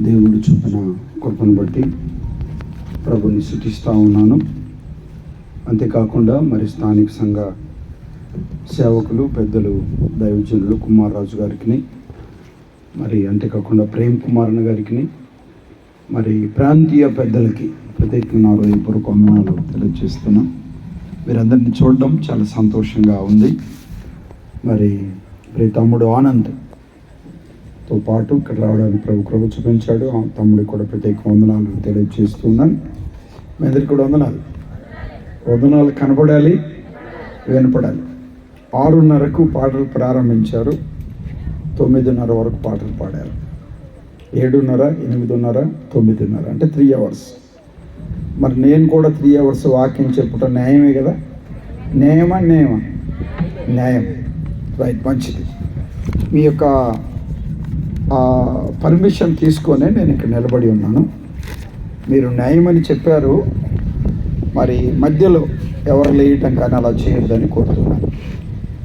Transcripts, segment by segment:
దేవుడు చూపిన కృపను బట్టి ప్రభుని స్తుతిస్తూ ఉన్నాను. అంతేకాకుండా మరి స్థానిక సంఘ సేవకులు, పెద్దలు, దైవజనులు కుమారరాజు గారికి, మరి అంతేకాకుండా ప్రేమ్ కుమార్ గారికి, మరి ప్రాంతీయ పెద్దలకి ప్రత్యేకంగా నా హృదయపూర్వక వందనాలు తెలియజేస్తున్నాం. వీరందరినీ చూడడం చాలా సంతోషంగా ఉంది. మరి తమ్ముడు ఆనంద్తో పాటు ఇక్కడ రావడానికి ప్రభు కృప చూపించాడు. ఆ తమ్ముడికి కూడా ప్రత్యేక వందనాలు తెలియజేస్తున్నాను. మీ అందరికీ కూడా వందనాలు కనపడాలి, వినపడాలి. 6:30కు పాటలు ప్రారంభించారు, 9:30 వరకు పాటలు పాడారు. 7:30, 8:30, 9:30 అంటే 3 hours. మరి నేను కూడా 3 hours వాక్యం చెప్పటం న్యాయమే కదా? న్యాయం. రైట్, మంచిది. మీ యొక్క పర్మిషన్ తీసుకొనే నేను ఇక్కడ నిలబడి ఉన్నాను. మీరు న్యాయమని చెప్పారు, మరి మధ్యలో ఎవరు లేయటం కానీ అలా చేయొద్దని కోరుతున్నాను.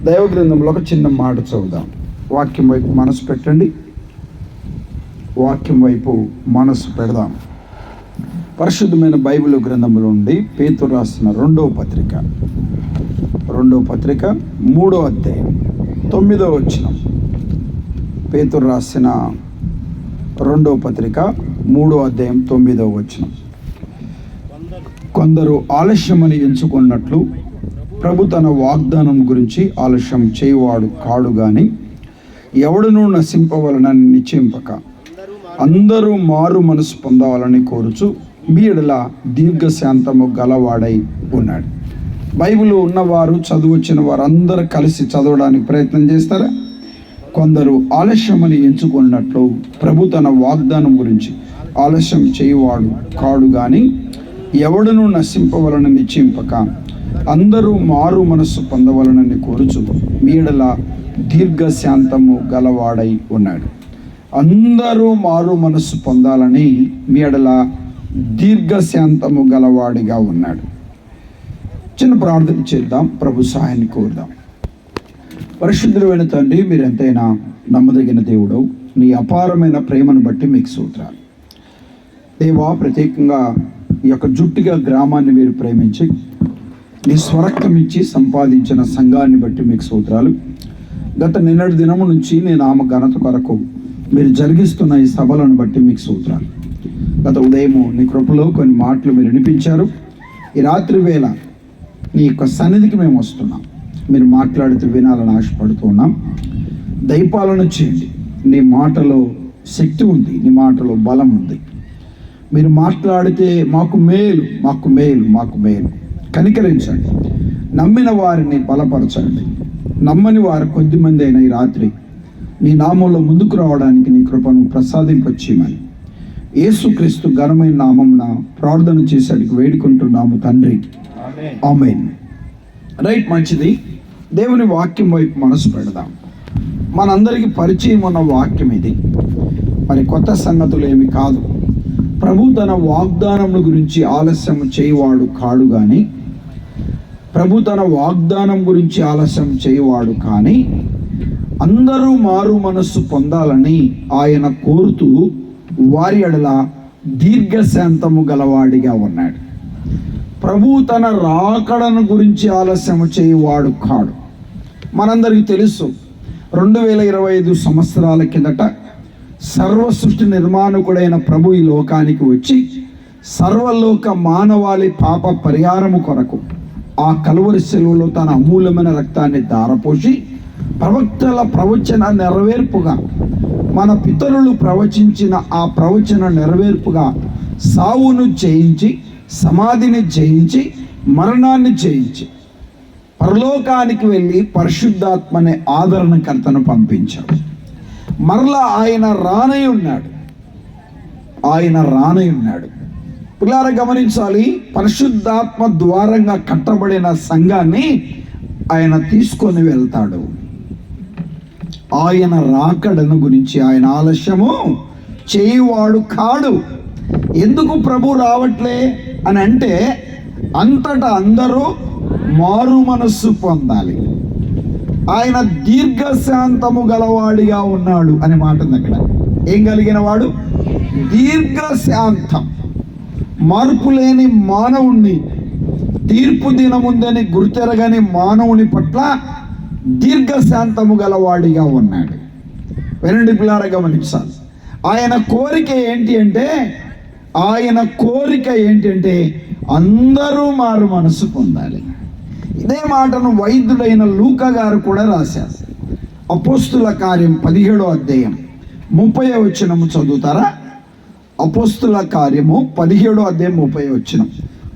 దైవ గ్రంథంలో ఒక చిన్న మాట చదువుదాం. వాక్యం వైపు మనసు పెట్టండి, వాక్యం వైపు మనసు పెడదాం. పరిశుద్ధమైన బైబిల్ గ్రంథంలో నుండి పేతురు రాసిన 2వ పత్రిక 3వ అధ్యాయం 9వ వచనం. పేతురు రాసిన 2వ పత్రిక 3వ అధ్యాయం 9వ వచనం. కొందరు ఆలస్యమని ఎంచుకున్నట్లు ప్రభు తన వాగ్దానం గురించి ఆలస్యం చేయవాడు కాడు గాని ఎవడునూ నశింపవలనని నిశ్చయింపక అందరూ మారు మనసు పొందవాలని కోరుచు మీ ఎడల దీర్ఘశాంతము గలవాడై ఉన్నాడు. బైబిల్ ఉన్నవారు, చదువొచ్చిన వారు అందరూ కలిసి చదవడానికి ప్రయత్నం చేస్తారా? కొందరు ఆలస్యమని ఎంచుకున్నట్లు ప్రభు తన వాగ్దానం గురించి ఆలస్యం చేయవాడు కాడు గాని ఎవడునూ నశింపవలనని నిశ్చయింపక అందరూ మారు మనస్సు పొందవలనని కోరుచు మీ ఎడల దీర్ఘశాంతము గలవాడై ఉన్నాడు. అందరూ మారు మనస్సు పొందాలని మీ ఎడల దీర్ఘశాంతము గలవాడిగా ఉన్నాడు. చిన్న ప్రార్థన చేద్దాం, ప్రభు సహాయాన్ని కోరుదాం. పరిశుద్ధుడైన తండ్రి, మీరు ఎంతైనా నమ్మదగిన దేవుడు, నీ అపారమైన ప్రేమను బట్టి మీకు స్తోత్రాలు దేవా. ప్రత్యేకంగా ఈ యొక్క జుట్టుగా గ్రామాన్ని మీరు ప్రేమించి నీ స్వరక్తం ఇచ్చి సంపాదించిన సంఘాన్ని బట్టి మీకు స్తోత్రాలు. గత నిన్నటి దినము నుంచి నీ నామ ఘనత కొరకు మీరు జరిగిస్తున్న ఈ సభలను బట్టి మీకు స్తోత్రాలు. గత ఉదయము నీ కృపలో కొన్ని మాటలు మీరు వినిపించారు. ఈ రాత్రి వేళ నీ యొక్క సన్నిధికి మేము వస్తున్నాం. మీరు మాట్లాడుతూ వినాలని ఆశపడుతూ ఉన్నాం. దయపాలన చేయండి. నీ మాటలో శక్తి ఉంది, నీ మాటలో బలం ఉంది. మీరు మాట్లాడితే మాకు మేలు. కనికరించండి. నమ్మిన వారిని బలపరచండి. నమ్మని వారు కొద్దిమంది అయిన ఈ రాత్రి నీ నామంలో ముందుకు రావడానికి నీ కృపను ప్రసాదింపచేయమని యేసుక్రీస్తు ఘనమైన నామమున ప్రార్థన చేసేటికి వేడుకుంటున్నాము తండ్రి, ఆమేన్. రైట్, మంచిది. దేవుని వాక్యం వైపు మనసు పెడదాం. మనందరికీ పరిచయం ఉన్న వాక్యం ఇది. మరి కొత్త సంగతులు ఏమి కాదు. ప్రభు తన వాగ్దానం గురించి ఆలస్యం చేయవాడు కాడు కానీ అందరూ మారు మనస్సు పొందాలని ఆయన కోరుతూ వారి ఎడల దీర్ఘశాంతము గలవాడిగా ఉన్నాడు. ప్రభు తన రాకడను గురించి ఆలస్యం చేయవాడు కాడు. మనందరికీ తెలుసు, 2025 సంవత్సరాల కిందట సర్వ సృష్టి నిర్మాణకుడైన ప్రభు ఈ లోకానికి వచ్చి సర్వలోక మానవాళి పాప పరిహారము కొరకు ఆ కలువరి శిలువలో తన అమూల్యమైన రక్తాన్ని ధారపోసి ప్రవక్తల ప్రవచన నెరవేర్పుగా, మన పితరులు ప్రవచించిన ఆ ప్రవచన నెరవేర్పుగా సావును జయించి, సమాధిని జయించి, మరణాన్ని జయించి పరలోకానికి వెళ్ళి పరిశుద్ధాత్మనే ఆదరణకర్తను పంపించాడు. మరలా ఆయన రానై ఉన్నాడు. పిల్లారా గమనించాలి, పరిశుద్ధాత్మ ద్వారంగా కట్టబడిన సంఘాన్ని ఆయన తీసుకొని వెళ్తాడు. ఆయన రాకడను గురించి ఆయన ఆలస్యము చేయవాడు కాడు. ఎందుకు ప్రభు రావట్లే అని అంటే, అంతటా అందరూ మారు మనస్సు పొందాలి. ఆయన దీర్ఘశాంతము గలవాడిగా ఉన్నాడు అనే మాట ఉంది అక్కడ. ఏం కలిగిన వాడు? దీర్ఘశాంతం. మార్పు లేని మానవుణ్ణి, తీర్పు దినముందని గుర్తెరగని మానవుని పట్ల దీర్ఘశాంతము గలవాడిగా ఉన్నాడు. వినండి పిల్లారా, గమనించాలి. ఆయన కోరిక ఏంటి అంటే అందరూ మారు మనసు పొందాలి. ఇదే మాటను వైద్యుడైన లూకా గారు కూడా రాశారు. అపోస్తుల కార్యం 17వ అధ్యాయం 30వ వచనము చదువుతారా? అపోస్తుల కార్యము 17వ అధ్యాయం 30వ వచనం.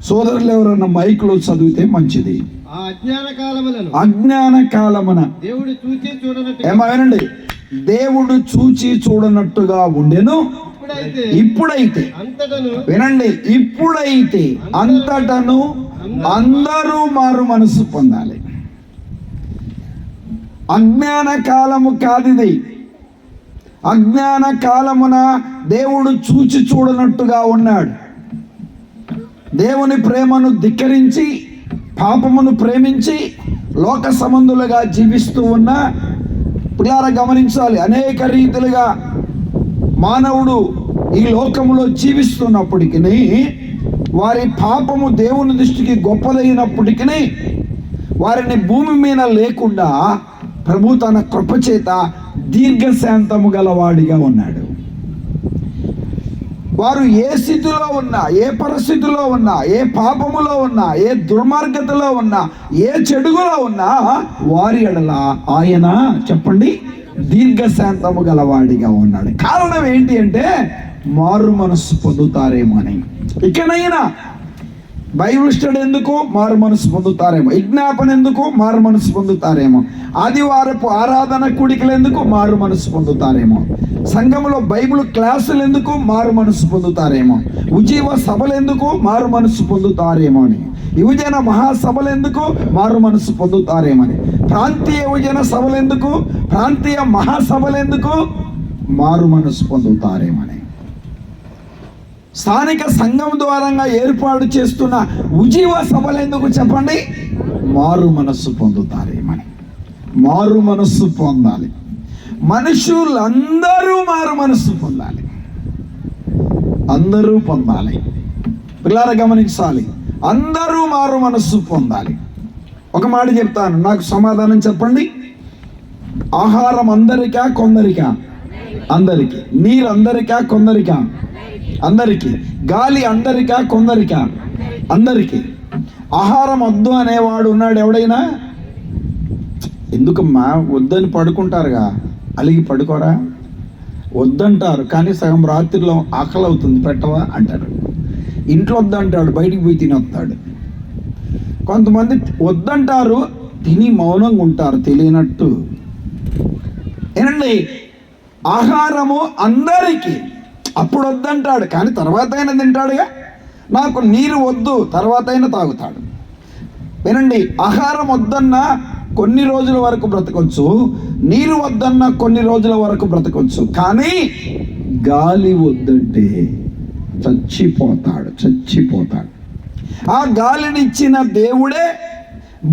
సోదరులు ఎవరన్నా మైక్లో చదివితే మంచిది. అజ్ఞాన కాలమున ఏమనండి, దేవుడు చూచి చూడనట్టుగా ఉండెను. ఇప్పుడైతే వినండి, ఇప్పుడైతే అంతటను అందరూ మారు మనసు పొందాలి. అజ్ఞాన కాలము కాదిది. అజ్ఞాన కాలమున దేవుడు చూచి చూడనట్టుగా ఉన్నాడు. దేవుని ప్రేమను ధిక్కరించి పాపమును ప్రేమించి లోక సంబంధులుగా జీవిస్తూ ఉన్న పిల్లారా, గమనించాలి. అనేక రీతిలుగా మానవుడు ఈ లోకంలో జీవిస్తున్నప్పటికీ వారి పాపము దేవుని దృష్టికి గొప్పదైనప్పటికీ వారిని భూమి మీద లేకుండా ప్రభు తన కృపచేత దీర్ఘశాంతము గలవాడిగా ఉన్నాడు. వారు ఏ స్థితిలో ఉన్నా, ఏ పరిస్థితిలో ఉన్నా, ఏ పాపములో ఉన్నా, ఏ దుర్మార్గతలో ఉన్నా, ఏ చెడుగులో ఉన్నా వారి ఎడల ఆయన చెప్పండి దీర్ఘశాంతము గలవాడిగా ఉన్నాడు. కారణం ఏంటి అంటే మారు మనస్సు పొందుతారేమో అని. ఇకనైనా బైబిల్ స్టడీ ఎందుకు? మారు మనసు పొందుతారేమో. విజ్ఞాపన ఎందుకు? మారు మనసు పొందుతారేమో. ఆదివారపు ఆరాధన కూడికలు ఎందుకు? మారు మనసు పొందుతారేమో. సంఘంలో బైబిల్ క్లాసులు ఎందుకు? మారు మనసు పొందుతారేమో. ఉజీవ సభలు ఎందుకు? మారు మనసు పొందుతారేమో అని. యువజన మహాసభలు ఎందుకు? మారు మనసు పొందుతారేమని. ప్రాంతీయ యువజన సభలు ఎందుకు? ప్రాంతీయ మహాసభలు ఎందుకు? మారు మనసు పొందుతారేమని. స్థానిక సంఘం ద్వారంగా ఏర్పాటు చేస్తున్న ఉజీవ సభలు ఎందుకు చెప్పండి? మారు మనస్సు పొందుతారేమని. మారు మనస్సు పొందాలి. మనుషులందరూ మారు మనస్సు పొందాలి. అందరూ పొందాలి. పిల్లలు గమనించాలి, అందరూ మారు మనస్సు పొందాలి. ఒక మాట చెప్తాను, నాకు సమాధానం చెప్పండి. ఆహారం అందరికా కొందరికా? అందరికీ. నీరు అందరికా కొందరికా? అందరికీ. గాలి అందరికా కొందరికా? అందరికీ. ఆహారం వద్దు అనేవాడు ఉన్నాడు ఎవడైనా? ఎందుకమ్మా వద్దని పడుకుంటారుగా, అలిగి పడుకోరా? వద్దంటారు, కానీ సగం రాత్రిలో ఆకలి అవుతుంది పెట్టవా అంటారు. ఇంట్లో వద్దంటాడు, బయటికి పోయి తినొస్తాడు. కొంతమంది వద్దంటారు, తిని మౌనంగా ఉంటారు తెలియనట్టు. ఏనండి, ఆహారము అందరికీ. అప్పుడు వద్దంటాడు, కానీ తర్వాత అయినా తింటాడుగా. నాకు నీరు వద్దు, తర్వాత అయినా తాగుతాడు. వినండి, ఆహారం వద్దన్నా కొన్ని రోజుల వరకు బ్రతకొచ్చు, నీరు వద్దన్నా కొన్ని రోజుల వరకు బ్రతకొచ్చు, కానీ గాలి వద్దంటే చచ్చిపోతాడు. ఆ గాలినిచ్చిన దేవుడే,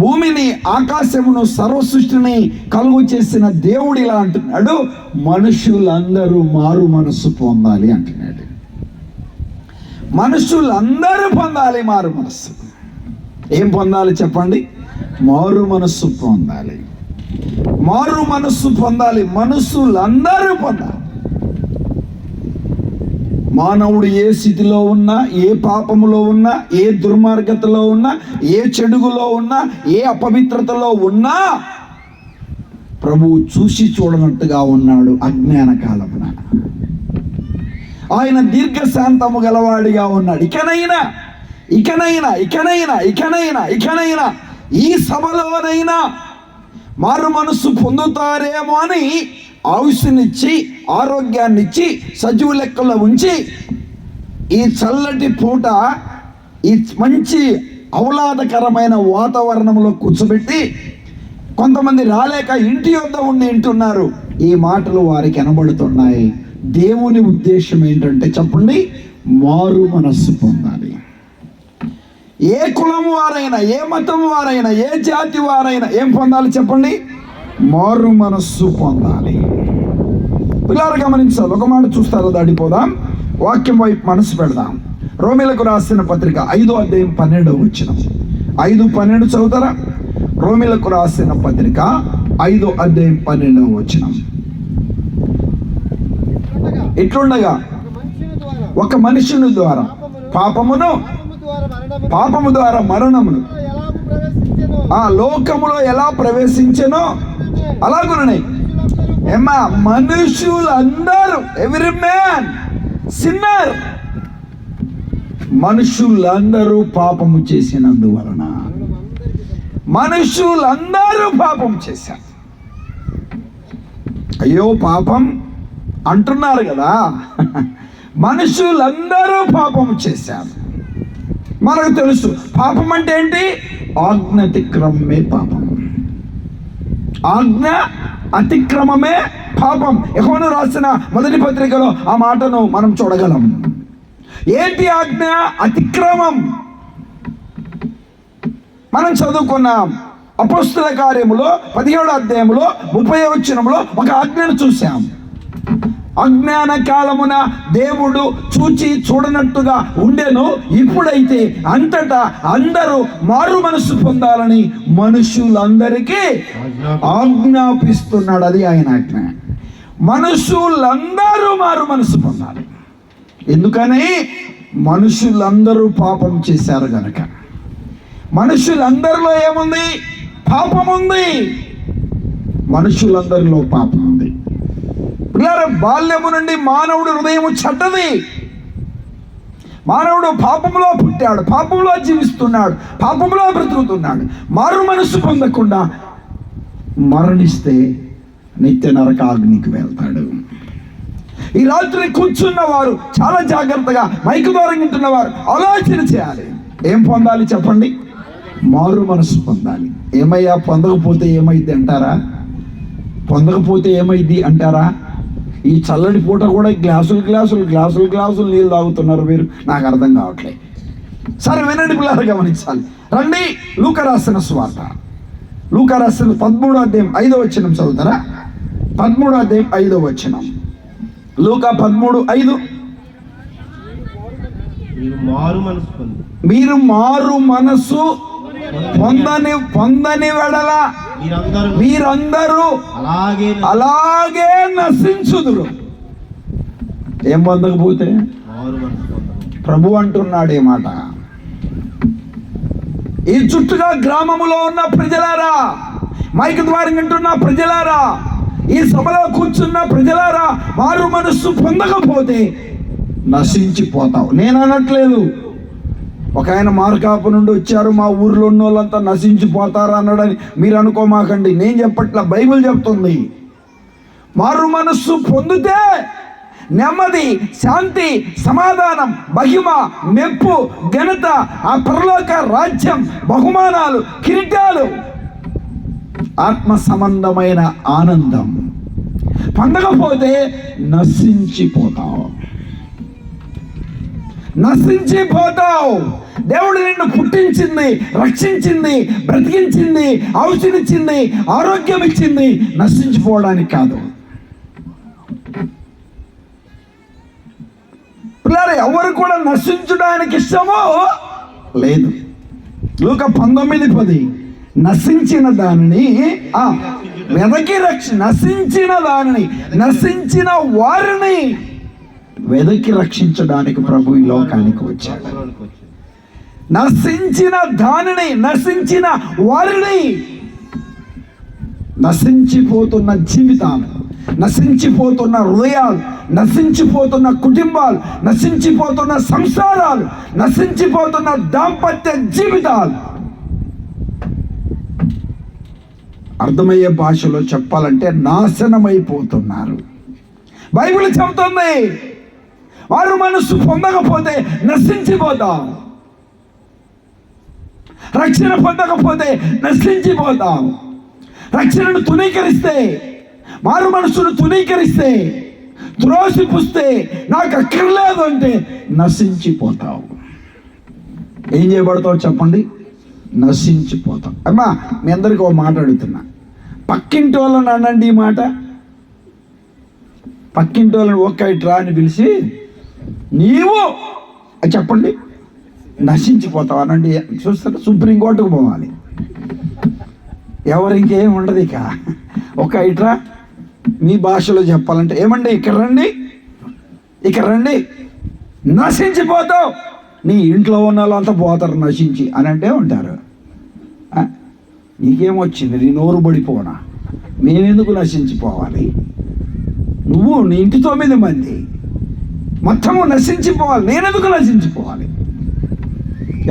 భూమిని ఆకాశమును సర్వ సృష్టిని కలుగు చేసిన దేవుడు ఇలా అంటున్నాడు, మనుషులందరూ మారు మనస్సు పొందాలి అంటున్నాడు. మనుషులందరూ పొందాలి మారు మనస్సు. ఏం పొందాలి చెప్పండి? మారు మనస్సు పొందాలి. మారు మనస్సు పొందాలి. మనుషులందరూ పొందాలి. మానవుడు ఏ స్థితిలో ఉన్నా, ఏ పాపములో ఉన్నా, ఏ దుర్మార్గతలో ఉన్నా, ఏ చెడుగులో ఉన్నా, ఏ అపవిత్రతలో ఉన్నా ప్రభువు చూసి చూడనట్టుగా ఉన్నాడు. అజ్ఞాన కాలమున ఆయన దీర్ఘశాంతము గలవాడిగా ఉన్నాడు. ఇకనైనా ఈ సభలోనైనా మారు మనస్సు పొందుతారేమో అని ఆయుష్నిచ్చి, ఆరోగ్యాన్నిచ్చి, సజీవ లెక్కలో ఉంచి ఈ చల్లటి పూట ఈ మంచి ఆహ్లాదకరమైన వాతావరణంలో కూర్చోబెట్టి కొంతమంది రాలేక ఇంటి వద్ద ఉండి వింటున్నారు. ఈ మాటలు వారికి వినబడుతున్నాయి. దేవుని ఉద్దేశం ఏంటంటే చెప్పండి, మారు మనస్సు పొందాలి. ఏ కులం వారైనా, ఏ మతం వారైనా, ఏ జాతి వారైనా ఏం పొందాలి చెప్పండి? మారు మనస్సు పొందాలి. పిల్లలు గమనించాలి, ఒక మాట చూస్తారో దాడిపోదాం, వాక్యం వైపు మనసు పెడదాం. రోమిలకు రాసిన పత్రిక 5వ అధ్యాయం 12వ వచనం. 5:12 చదువుతారా? రోమిలకు రాసిన పత్రిక 5వ అధ్యాయం 12వ వచనం. ఇట్లుండగా ఒక మనుషుని ద్వారా పాపము ద్వారా మరణమును లోకములో ఎలా ప్రవేశించెనో అలాగుననే ఏమా మనుషులందరూ, ఎవ్రీ మ్యాన్ సిన్నర్, మనుషులందరూ పాపము చేసినందువలన మనుషులందరూ పాపం చేశారు. అయ్యో పాపం అంటున్నారు కదా, మనుషులందరూ పాపం చేశారు. మనకు తెలుసు పాపం అంటే ఏంటి? ఆజ్ఞ అతిక్రమమే పాపం. ఆజ్ఞ అతిక్రమమే పాపం. యోహాను రాసిన మొదటి పత్రికలో ఆ మాటను మనం చూడగలం. ఏంటి ఆజ్ఞ అతిక్రమం? మనం చదువుకున్నాం అపోస్తుల కార్యములో 17వ అధ్యాయంలో 30వ వచనంలో ఒక ఆజ్ఞను చూసాం. అజ్ఞాన కాలమున దేవుడు చూచి చూడనట్టుగా ఉండెను, ఇప్పుడైతే అంతటా అందరూ మారు మనసు పొందాలని మనుషులందరికీ ఆజ్ఞాపిస్తున్నాడు. అది ఆయన ఆజ్ఞ. మనుషులందరూ మారు మనసు పొందాలి. ఎందుకని? మనుషులందరూ పాపం చేశారు గనక. మనుషులందరిలో ఏముంది? పాపం ఉంది. మనుషులందరిలో పాపం ఉంది. బాల్యము నుండి మానవుడు హృదయము చెడ్డది. మానవుడు పాపంలో పుట్టాడు, పాపంలో జీవిస్తున్నాడు, పాపంలో బ్రతుకుతున్నాడు. మారు మనసు పొందకుండా మరణిస్తే నిత్య నరకాగ్నికి వెళ్తాడు. ఈ రాత్రి కూర్చున్న వారు చాలా జాగ్రత్తగా, మైకు ద్వారా వింటున్న వారు ఆలోచన చేయాలి. ఏం పొందాలి చెప్పండి? మారు మనసు పొందాలి. ఏమయ్యా పొందకపోతే ఏమైంది అంటారా? పొందకపోతే ఏమైంది అంటారా? ఈ చల్లటి పూట కూడా గ్లాసులు నీళ్ళు తాగుతున్నారు మీరు, నాకు అర్థం కావట్లేదు. సరే వినండి పిల్లలు, గమనించాలి. రండి లూకా రాసిన సువార్త, లూకా రాసిన 13వ అధ్యాయం 5వ వచనం చదువుతారా? 13వ అధ్యాయం 5వ వచనం. లూకా 13:5. మీరు మారు మనసు పొందని వెడల మీరందరూ అలాగే నశించుదురు. ఏం పొందకపోతే? ప్రభు అంటున్నాడు ఏ మాట. ఈ చుట్టుగా గ్రామములో ఉన్న ప్రజలారా, మైక్ ద్వారా వింటున్న ప్రజలారా, ఈ సభలో కూర్చున్న ప్రజలారా, మారు మనస్సు పొందకపోతే నశించిపోతావు. నేను అనట్లేదు, ఒక ఆయన మార్కాపు నుండి వచ్చారు, మా ఊర్లో ఉన్న వాళ్ళంతా నశించిపోతారు అన్నాడని మీరు అనుకోమాకండి. నేను చెప్పట్లా, బైబిల్ చెప్తుంది. మారు మనస్సు పొందితే నెమ్మది, శాంతి, సమాధానం, మహిమ, మెప్పు, ఘనత, ఆ పరలోక రాజ్యం, బహుమానాలు, కిరీటాలు, ఆత్మ సంబంధమైన ఆనందం. పొందకపోతే నశించిపోతావు. దేవుడు నిన్ను పుట్టించింది, రక్షించింది, బ్రతికించింది, ఔషధం ఇచ్చింది, ఆరోగ్యం ఇచ్చింది, నశించిపోవడానికి కాదు. పిల్లలు ఎవరు కూడా నశించడానికి ఇష్టమో లేదు. లూకా 19:10. నశించిన దానిని నశించిన వారిని వెదకి రక్షించడానికి ప్రభు ఈ లోకానికి వచ్చాడు. నశించిన వారిని, నశించిపోతున్న జీవితాలు, నశించిపోతున్న హృదయాలు, నశించిపోతున్న కుటుంబాలు, నశించిపోతున్న సంసారాలు, నశించిపోతున్న దాంపత్య జీవితాలు. అర్థమయ్యే భాషలో చెప్పాలంటే నాశనమైపోతున్నారు. బైబిల్ చెబుతుంది, వారు మనసు పొందకపోతే నశించిపోతాం. రక్షణ పొందకపోతే నశించిపోతాం. రక్షణను తునీకరిస్తే, మారు మనసును తునీకరిస్తే, త్రోసిపుస్తే, నాకు అక్కర్లేదు అంటే నశించిపోతావు. ఏం చేయబడతావు చెప్పండి? నశించిపోతాం. అమ్మా మీ అందరికీ ఒక మాట అడుగుతున్నా, పక్కింటి వాళ్ళని అనండి ఈ మాట. పక్కింటి వాళ్ళని ఒక్క ఇట్రా అని పిలిచి నీవు చెప్పండి నశించిపోతావు అనండి. చూస్తే సుప్రీంకోర్టుకు పోవాలి. ఎవరు ఇంకేం ఉండదు. ఇక ఒక ఇట్రా మీ భాషలో చెప్పాలంటే ఏమండి ఇక్కడ రండి, ఇక్కడ రండి, నశించిపోతావు, నీ ఇంట్లో ఉన్న వాళ్ళంతా పోతారు నశించి అని అంటే ఉంటారు. నీకేమొచ్చింది, నీ నోరు పడిపోనా, మేమెందుకు నశించిపోవాలి, నువ్వు నీ ఇంటి 9 మంది మొత్తము నశించిపోవాలి, నేనెందుకు నశించిపోవాలి.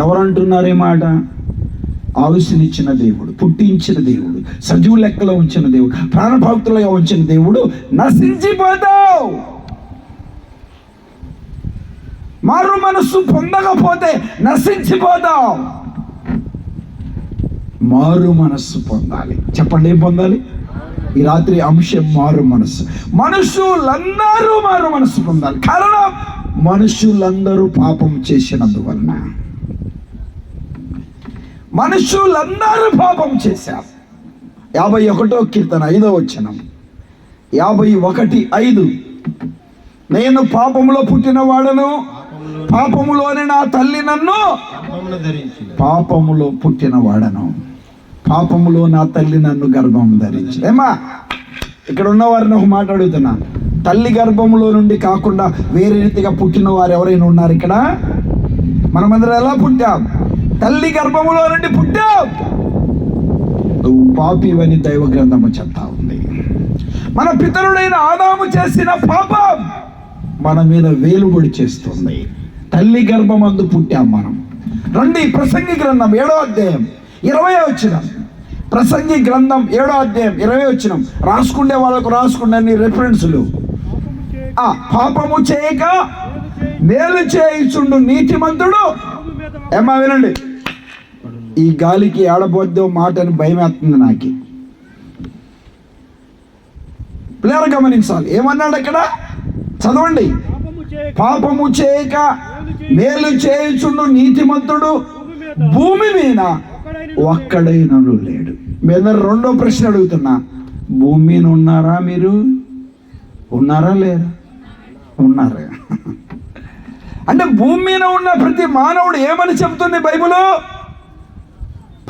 ఎవరంటున్నారు ఈ మాట? ఆయుష్నిచ్చిన దేవుడు, పుట్టించిన దేవుడు, సజీవు లెక్కలో ఉంచిన దేవుడు, ప్రాణభక్తులుగా ఉంచిన దేవుడు నశించిపోతావు. మారు మనస్సు పొందకపోతే నశించిపోతావు. మారు మనస్సు పొందాలి. చెప్పండి ఏం పొందాలి? ఈ రాత్రి అంశం మారు మనస్సు. మనుషులందరూ మారు మనస్సు పొందాలి. కారణం మనుషులందరూ పాపం చేసినందువలన. మనుషులందరూ పాపం చేశారు. 51వ కీర్తన 5వ వచనం, 51:5. నేను పాపములో పుట్టిన వాడను, పాపములోనే నా తల్లి నన్ను, పాపములో పుట్టిన వాడను, పాపములో నా తల్లి నన్ను గర్భం ధరించి. ఏమా ఇక్కడ ఉన్న వారిని ఒక మాట అడుగుతున్నా, తల్లి గర్భములో నుండి కాకుండా వేరే రీతిగా పుట్టిన వారు ఎవరైనా ఉన్నారు ఇక్కడ? మనమందరం ఎలా పుట్టాం? తల్లి గర్భములో నుండి పుట్టాం. నువ్వు పాపివని దైవ గ్రంథము చెప్తా ఉంది. మన పితరుడైన ఆదాము చేసిన పాపం మన మీద వేలుబడి చేస్తుంది. తల్లి గర్భమందు పుట్టాం మనం. రండి ప్రసంగి గ్రంథం 7వ అధ్యాయం 20వ వచనం. ప్రసంగి గ్రంథం 7వ అధ్యాయం 20వ వచనం. రాసుకుండే వాళ్ళకు రాసుకుండే రెఫరెన్సులు. పాపము చేయక మేలు చేయుచుండు నీతిమంతుడు. ఏమా వినండి, ఈ గాలికి ఆడబోద్దో మాట అని భయం వేస్తుంది నాకు. పిల్లలు గమనించాలి, ఏమన్నాడు అక్కడ? చదవండి. పాపము చేయక మేలు చేయుచుండు నీతిమంతుడు భూమి మీద ఒక్కడైనను లేడు. మీద రెండో ప్రశ్న అడుగుతున్నా, భూమి మీద ఉన్నారా మీరు? ఉన్నారా లేరా? ఉన్నారా? అంటే భూమి మీద ఉన్న ప్రతి మానవుడు ఏమని చెప్తుంది బైబిల్?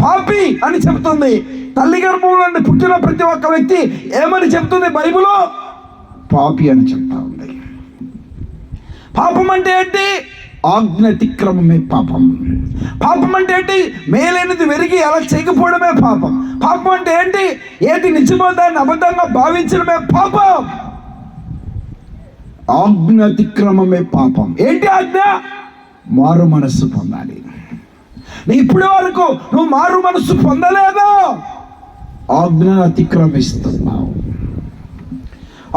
పాపి అని చెప్తుంది. తల్లి గర్భంలో పుట్టిన ప్రతి ఒక్క వ్యక్తి ఏమని చెప్తుంది బైబిల్? పాపి అని చెప్తా ఉంది. పాపం అంటే ఏంటి? ఆజ్ఞ అతిక్రమమే పాపం. పాపం అంటే ఏంటి? మేలైనది వెరిగి అలా చేయకపోవడమే పాపం. పాపం అంటే ఏంటి? ఏది నిజమో దాన్ని అబద్ధంగా భావించడమే పాపం. ఆజ్ఞ అతిక్రమమే పాపం. ఏంటి ఆజ్ఞ? మారు మనస్సు పొందాలి. ఇప్పటి వరకు నువ్వు మారు మనస్సు పొందలేదు, ఆజ్ఞను అతిక్రమిస్తున్నావు.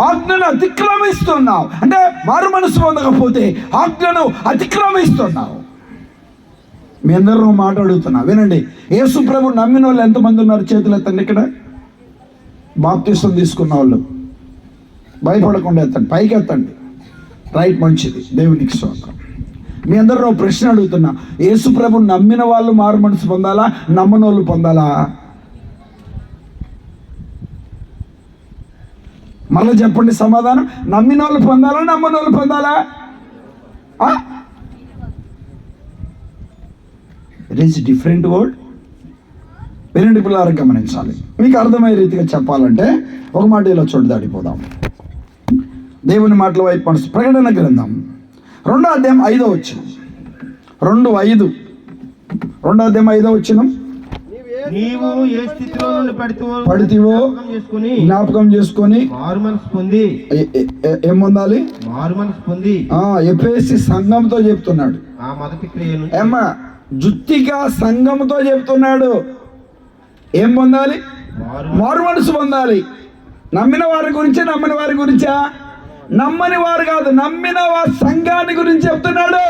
ఆజ్ఞను అతిక్రమిస్తున్నావు అంటే మారు మనస్సు పొందకపోతే ఆజ్ఞను అతిక్రమిస్తున్నావు. మీ అందరూ మాట్లాడుతున్నా వినండి. యేసు ప్రభు నమ్మిన వాళ్ళు ఎంతమంది ఉన్నారు? చేతులు ఎత్తండి. ఇక్కడ బాప్తిసం తీసుకున్న వాళ్ళు భయపడకుండా ఎత్తండి, పైకి ఎత్తండి. రైట్, మంచిది, దేవునికి స్తోత్రం. మీ అందరూ ప్రశ్న అడుగుతున్నా, యేసు ప్రభు నమ్మిన వాళ్ళు మారు మనసు పొందాలా, నమ్మని వాళ్ళు పొందాలా? మళ్ళీ చెప్పండి సమాధానం. నమ్మిన వాళ్ళు పొందాలా, నమ్మని వాళ్ళు పొందాలా? It is different word. వినండి పిల్లలు గమనించాలి. మీకు అర్థమయ్యే రీతిగా చెప్పాలంటే ఒక మాట ఇలా చూడ దాడిపోదాం. దేవుని మాటల వైపు మనసు. ప్రకటన గ్రంథం 2వ అధ్యాయం 5వ వచనం. 2:5. 2వ అధ్యాయం 5వ వచనం. నీవు ఏ స్థితిలో నుండి పడితివో జ్ఞాపకం చేసుకొని మారు మనసు పొంది. ఏం పొందాలి? మారు మనసు పొంది. ఎఫెసీ సంఘంతో చెప్తున్నాడు. ఆ మొదటి క్రియను ఏమ్మా జుత్తిగా సంఘంతో చెప్తున్నాడు. ఏం పొందాలి? మారు మనసు పొందాలి. నమ్మిన వారి గురించి, నమ్మని వారి గురించా? నమ్మని వారు కాదు, నమ్మిన వారి సంఘాన్ని గురించి చెప్తున్నాడు.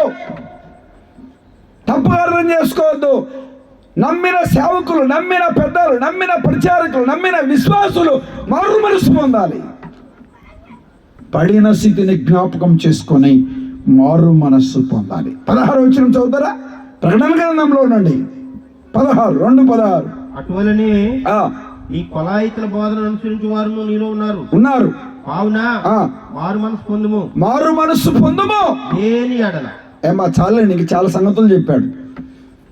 తప్పుగా అర్థం చేసుకోవద్దు. నమ్మిన సేవకులు, నమ్మిన పెద్దలు, నమ్మిన ప్రచారకులు, నమ్మిన విశ్వాసులు మారు మనసు పొందాలి. పడిన స్థితిని జ్ఞాపకం చేసుకొని మారు మనస్సు పొందాలి. 16వ వచనం చదువుతారా? ప్రకటన గ్రంథంలో ఉండండి. 16, 2:16. అటువలనే ఈ కొలాయితల బోధన అనుసరించి వారు నీలో ఉన్నారు. కావున ఆ, మారు మనసు పొందుము. మారు మనస్సు పొందుము. దేని ఎడల ఏమా చాలండి, ఇంక చాలా సంగతులు చెప్పాడు.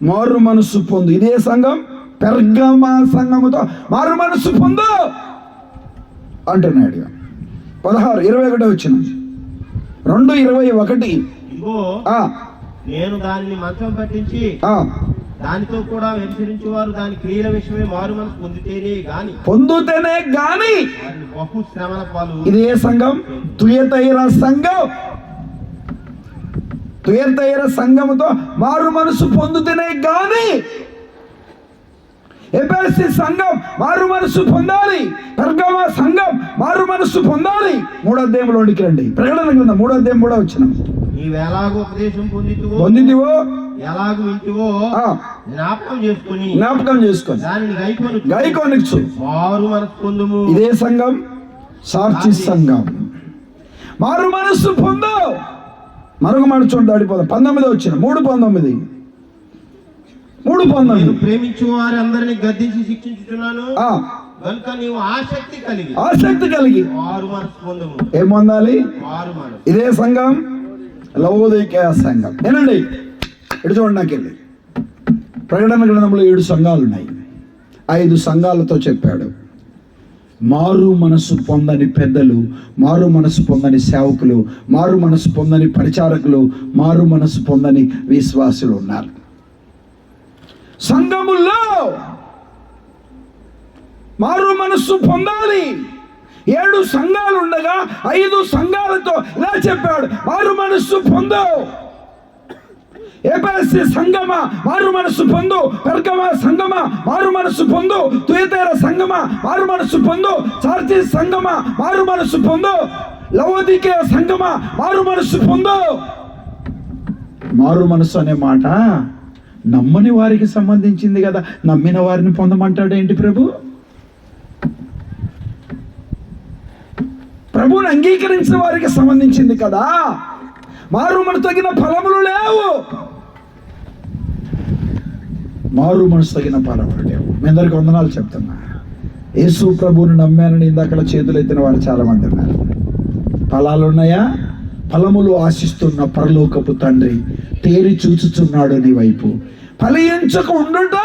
మారు మనస్సు పొందు. ఇదే సంఘం పెర్గమ సంఘముతో మారు మనస్సు పొందు అంటున్నాడు. 16:21 వచ్చిన 2:21. ఇదిగో ఆ, నేను దానిని మంచం పట్టించి ఆ, దానితో కూడా వ్యభిచరించు వారు దాని క్రియల విషయమే మారు మనసు పొందితేనే గాని వారిని బహు శ్రమల పాలు. ఇదే సంఘం తుయతైర సంఘం. తుయతైర సంఘముతో మారు మనసు పొందుతేనే గాని ఎఫెసీ సంఘం మారు మనసు పొందాలి. పెర్గమ సంఘం మారు మనసు పొందాలి. 3వ అధ్యాయంలోనికి రండి. ప్రకటన గ్రంథం 3వ అధ్యాయం 3వ వచనం. నీవెలాగో ఉపదేశం పొందితివో ఎలాగూ వింటివో ఆ, జ్ఞాపకం చేసుకుని దానిని గైకొనొచ్చు. మారు మనసు పొందుము. ఇదే సంఘం సాక్షి సంఘం. మారు మనస్సు పొందు. మరొక మాట చూడండి, దాడిపోదాం. 19 వచ్చిన 3:19. నేను ప్రేమించు వారి అందరిని గద్దించి శిక్షించుతున్నాను కనుక నీవు ఆసక్తి కలిగి మారు మనసు పొందుము. ఏం పొందాలి? మారు మనసు. ఇదే సంఘం లవోదికయ సంఘం. ఏనండి, ఇటు చూడండి. నాకెళ్ళి ప్రకటన గ్రంథంలో 7 సంఘాలు ఉన్నాయి. 5 సంఘాలతో చెప్పాడు. మారు మనసు పొందని పెద్దలు, మారు మనసు పొందని సేవకులు, మారు మనసు పొందని పరిచారకులు, మారు మనసు పొందని విశ్వాసులు ఉన్నారు సంఘముల్లో. మారు మనస్సు పొందాలి. 7 సంఘాలు ఉండగా 5 సంఘాలతో ఇలా చెప్పాడు, మారు మనస్సు పొందు. ఎఫెసీ సంఘమా మారు మనస్సు పొందు. పెర్గమ సంఘమా మారు మనస్సు పొందు. తుయతైర సంఘమా మారు మనస్సు పొందు. సార్చి సంఘమా మారు మనస్సు పొందు. లవోదికయ సంఘమా మారు మనస్సు పొందు. మారు మనస్సు అనే మాట నమ్మని వారికి సంబంధించింది కదా. నమ్మిన వారిని పొందమంటాడు ఏంటి ప్రభు? ప్రభువుని అంగీకరించిన వారికి సంబంధించింది కదా. మారు మనసు తగిన ఫలములు లేవు. మారు మనసు తగిన ఫలములు లేవు. మీ అందరికి వందనాలు చెప్తున్నా. యేసు ప్రభువుని నమ్మానని ఇందాక చేతులు ఎత్తిన వారు చాలా మంది ఉన్నారు. ఫలాలు ఉన్నాయా? ఫలములు ఆశిస్తున్న పరలోకపు తండ్రి తేరి చూచుచున్నాడు నీ వైపు. ఫలించక ఉండుట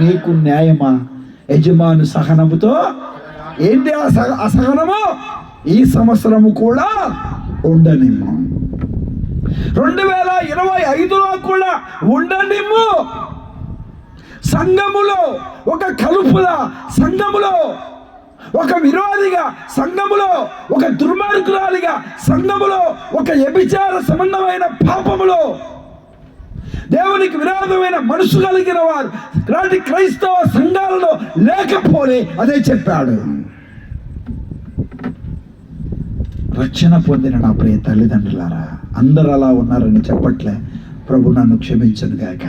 నీకు న్యాయమా? యజమాని సహనముతో ఏంటి అసహనము? ఈ సంవత్సరము కూడా ఉండనిమ్ము. 2025లో కూడా ఉండనిమ్ము. సంఘములో ఒక కలుపుల, సంఘములో ఒక విరోధిగా, సంఘములో ఒక దుర్మార్గురాలిగా, సంఘములో ఒక వ్యభిచార సంబంధమైన పాపములో దేవునికి విరోధమైన మనసు కలిగిన వారు నాటి క్రైస్తవ సంఘాలలో లేకపోలే. అదే చెప్పాడు. రక్షణ పొందిన నా ప్రియ తల్లిదండ్రులారా, అందరూ అలా ఉన్నారని చెప్పట్లే. ప్రభు నన్ను క్షమించను గాక.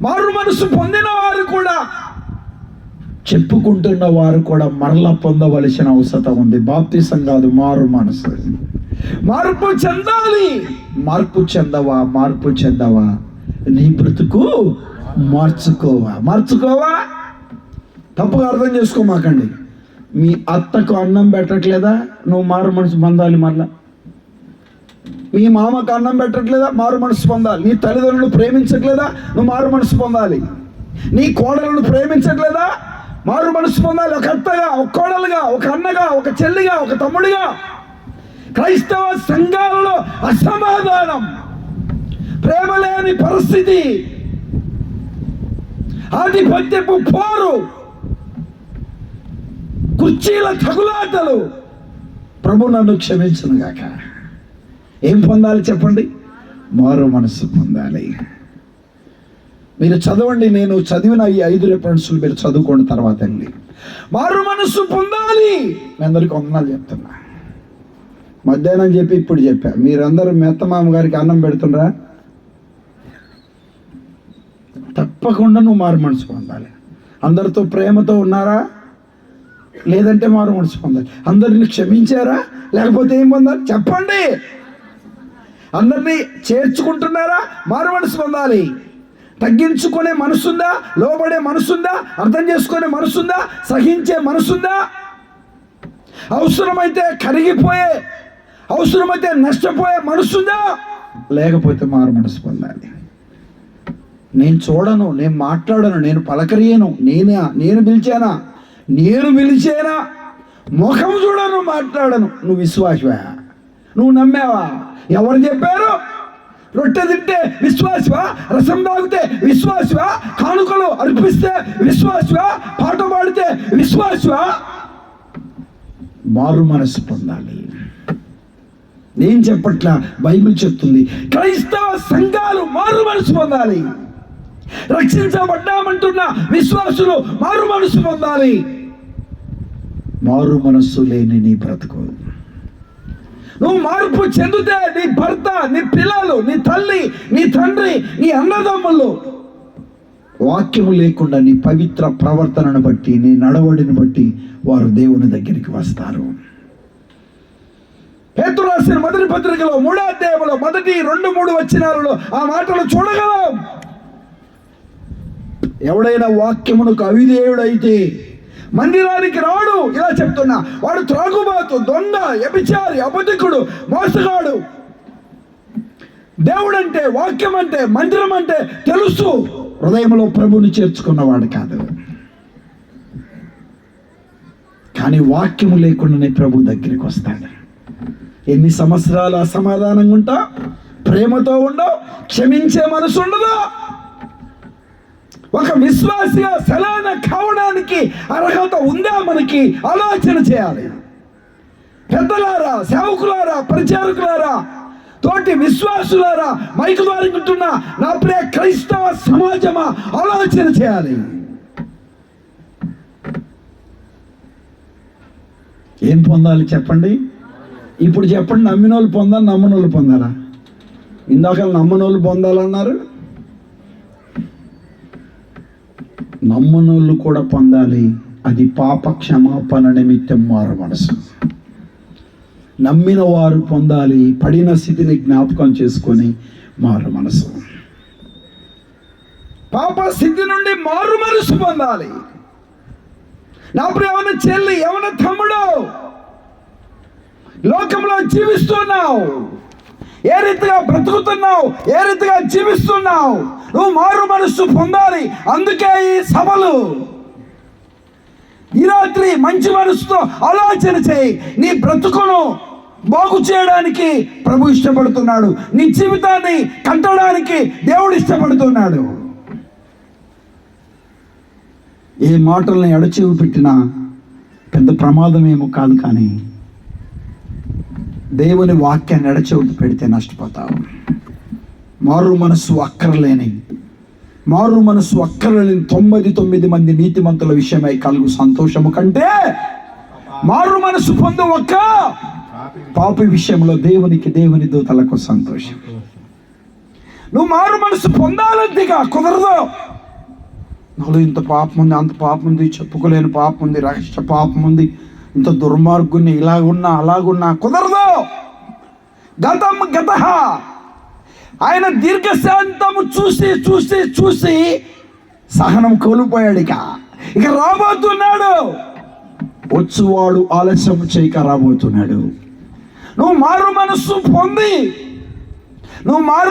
మారు మనసు పొందిన వారు కూడా, చెప్పుకుంటున్న వారు కూడా మరలా పొందవలసిన అవసరం ఉంది. బాప్తిసం కాదు, మారు మనసు. మార్పు చెందాలి. మార్పు చెందవా నీ బ్రతుకు మార్చుకోవా. తప్పుగా అర్థం చేసుకోమాకండి. మీ అత్తకు అన్నం పెట్టట్లేదా? నువ్వు మారు మనసు పొందాలి. మళ్ళా మీ మామకు అన్నం పెట్టట్లేదా? మారు మనసు పొందాలి. నీ తల్లిదండ్రులు ప్రేమించట్లేదా? నువ్వు మారు మనసు పొందాలి. నీ కోడలను ప్రేమించట్లేదా? మారు మనసు పొందాలి. ఒక అత్తగా, ఒక కోడలుగా, ఒక అన్నగా, ఒక చెల్లిగా, ఒక తమ్ముడిగా. క్రైస్తవ సంఘాలలో అసమాధానం, ప్రేమ లేని పరిస్థితి, ఆధిపత్యపు పోరు, కుర్చీల తగులాటలు. ప్రభు నన్ను క్షమించును గాక. ఏం పొందాలి చెప్పండి? మారు మనసు పొందాలి. మీరు చదవండి. నేను చదివిన ఈ 5 రెఫరెన్స్లు మీరు చదువుకోండి తర్వాత అండి. మారు మనసు పొందాలి. మీ అందరికీ వందనాలు చెప్తున్నా. మధ్యాహ్నం చెప్పి ఇప్పుడు చెప్పా. మీరందరూ మెత్తమామ గారికి అన్నం పెడుతుండ్రా? తప్పకుండా నువ్వు మారు మనసు పొందాలి. అందరితో ప్రేమతో ఉన్నారా? లేదంటే మారు మనసు పొందాలి. అందరిని క్షమించారా? లేకపోతే ఏం పొందాలి చెప్పండి. అందరినీ చేర్చుకుంటున్నారా? మారు మనసు పొందాలి. తగ్గించుకునే మనసుందా? లోబడే మనసుందా? అర్థం చేసుకునే మనసుందా? సహించే మనసుందా? అవసరమైతే కరిగిపోయే, అవసరమైతే నష్టపోయే మనసుందా? లేకపోతే మారు మనసు పొందాలి. నేను చూడను, నేను మాట్లాడను, నేను పలకరియను, నేను పిలిచేనా, ముఖం చూడను, మాట్లాడను. నువ్వు విశ్వాసవా? నువ్వు నమ్మావా? ఎవరు చెప్పారు? రొట్టె తింటే విశ్వాసవా? రసం తాగితే విశ్వాసవా? కానుకలు అర్పిస్తే విశ్వాసవా? పాట పాడితే విశ్వాసవా? మారు మనసు పొందాలి. నేను చెప్పట్లా, బైబిల్ చెప్తుంది. క్రైస్తవ సంఘాలు మారు మనసు పొందాలి. రక్షించబడ్డామంటున్న విశ్వాసులు మారు మనసు పొందాలి. మారు మనస్సు లేని నీ బ్రతుకు. నువ్వు మార్పు చెందితే నీ భర్త, నీ పిల్లలు, నీ తల్లి, నీ తండ్రి, నీ అన్నదమ్ములు వాక్యము లేకుండా నీ పవిత్ర ప్రవర్తనను బట్టి, నీ నడవడిని బట్టి వారు దేవుని దగ్గరికి వస్తారు. పేతురు రాసిన మొదటి పత్రికలో 3వ అధ్యాయంలో మొదటి 2-3 వచనాలలో ఆ మాటలు చూడగలం. ఎవడైనా వాక్యమునకు అవిధేయుడైతే మందిరానికి రాడు. ఇలా చెప్తున్నా, వాడు త్రాగుబాతు, దొంగ, వ్యభిచారి, అబద్ధికుడు, మోసగాడు. దేవుడంటే, వాక్యం అంటే, మందిరం అంటే తెలుసు, హృదయంలో ప్రభుని చేర్చుకున్నవాడు కాదు. కానీ వాక్యము లేకుండానే ప్రభు దగ్గరికి వస్తాడు. ఎన్ని సంవత్సరాలు అసమాధానంగా ఉంటా, ప్రేమతో ఉండవు, క్షమించే మనసు ఉండదు. ఒక విశ్వాసిగా సలాన కావడానికి అర్హత ఉందా మనకి? ఆలోచన చేయాలి. పెద్దలారా, సేవకులారా, పరిచారకులారా, తోటి విశ్వాసులారా, మైకు ద్వారా ఉంటున్న నా ప్రియ క్రైస్తవ సమాజమా, ఆలోచన చేయాలి. ఏం పొందాలి చెప్పండి? ఇప్పుడు చెప్పండి. నమ్మినోళ్ళు పొందాలి, నమ్మనోళ్ళు పొందాలా? ఇందాక నమ్మనోళ్ళు పొందాలన్నారు, నమ్మనోళ్ళు కూడా పొందాలి. అది పాప క్షమాపణ నిమిత్తం మారు మనసు. నమ్మిన వారు పొందాలి, పడిన స్థితిని జ్ఞాపకం చేసుకొని మారు మనసు. పాప స్థితి నుండి మారు మనసు పొందాలి. నా ప్రియమైన చెల్లి, యవన తమ్ముడు, లోకంలో జీవిస్తున్నావు, ఏ రీతిగా బ్రతుకుతున్నావు, ఏ రీతిగా జీవిస్తున్నావు, నువ్వు మారు మనస్సు పొందాలి. అందుకే ఈ సభలు. ఈ రాత్రి మంచి మనసుతో ఆలోచన చేయి. నీ బ్రతుకును బాగు చేయడానికి ప్రభు ఇష్టపడుతున్నాడు. నీ జీవితాన్ని కట్టడానికి దేవుడు ఇష్టపడుతున్నాడు. ఏ మాటల్ని ఎడచెవి పెట్టినా పెద్ద ప్రమాదం ఏమో కాదు, కానీ దేవుని వాక్యాన్ని ఎడచెవి పెడితే నష్టపోతావు. మారు మనసు అక్కర్లేని 99 మంది నీతిమంతుల విషయమై కలుగు సంతోషము కంటే మారు మనసు పొందు ఒక్క పాపి విషయంలో దేవుని దూతలకు సంతోషం. నువ్వు మారు మనసు పొందాలంతేగా కుదరదు. నాలో ఇంత పాపం ఉంది, అంత పాపం ఉంది, చెప్పుకోలేని పాపం ఉంది, రహస్య పాపం ఉంది, ఇంత దుర్మార్గుని, ఇలాగున్నా అలాగున్నా, కుదరదు. గత ఆయన దీర్ఘశాంతము చూసి చూసి చూసి సహనం కోల్పోయాడు. ఇక రాబోతున్నాడు. వచ్చువాడు ఆలస్యం చేయక రాబోతున్నాడు. నువ్వు మారు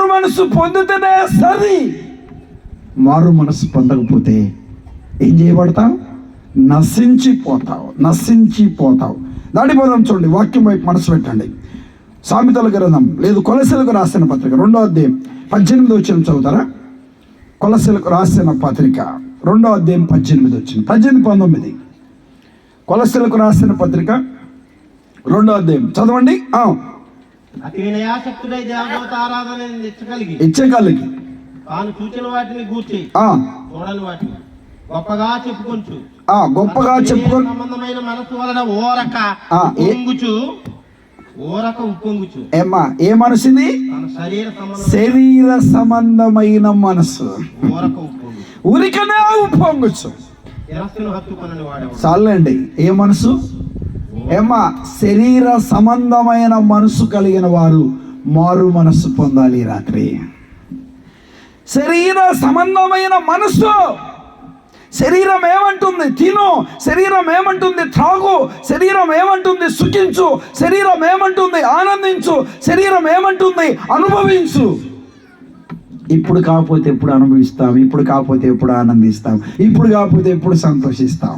మనసు పొందితేనే సరి. మారు మనసు పొందకపోతే ఏం చేయబడతావు? నశించిపోతావు. దాడిపోదాం. చూడండి, వాక్యం వైపు మనసు పెట్టండి. సామెతల గ్రంథం లేదు, కొలసలకు రాసిన పత్రిక 2వ అధ్యాయం 18వ వచనం చదువుతారా? కొలసలకు రాసిన పత్రిక 2వ అధ్యాయం 18వ వచనం, 18-19. కొలసలకు రాసిన పత్రిక 2వ అధ్యాయం చదవండి. అతి వినయాసక్తుడై దేవదూత ఆరాధన ఇచ్చగలిగి తాను చూచిన వాటిని గూర్చి చూడని వాటిని గొప్పగా చెప్పుకొని సంబంధమైన మనసు వలన ఉప్పొంగుచు. ఏమ్మా, ఏ మనసుది? శరీర సంబంధమైన మనసు ఉరికనే ఉప్పొంగుచు. చాలండి. ఏ మనసు? ఏమ్మా, శరీర సంబంధమైన మనసు కలిగిన వారు మారు మనసు పొందాలి. రాత్రి శరీర సంబంధమైన మనసు, శరీరం ఏమంటుంది తిను, శరీరం ఏమంటుంది త్రాగు, శరీరం ఏమంటుంది సుఖించు, శరీరం ఏమంటుంది ఆనందించు, శరీరం ఏమంటుంది అనుభవించు. ఇప్పుడు కాకపోతే ఎప్పుడు అనుభవిస్తాం, ఇప్పుడు కాకపోతే ఎప్పుడు ఆనందిస్తాం, ఇప్పుడు కాకపోతే ఎప్పుడు సంతోషిస్తాం.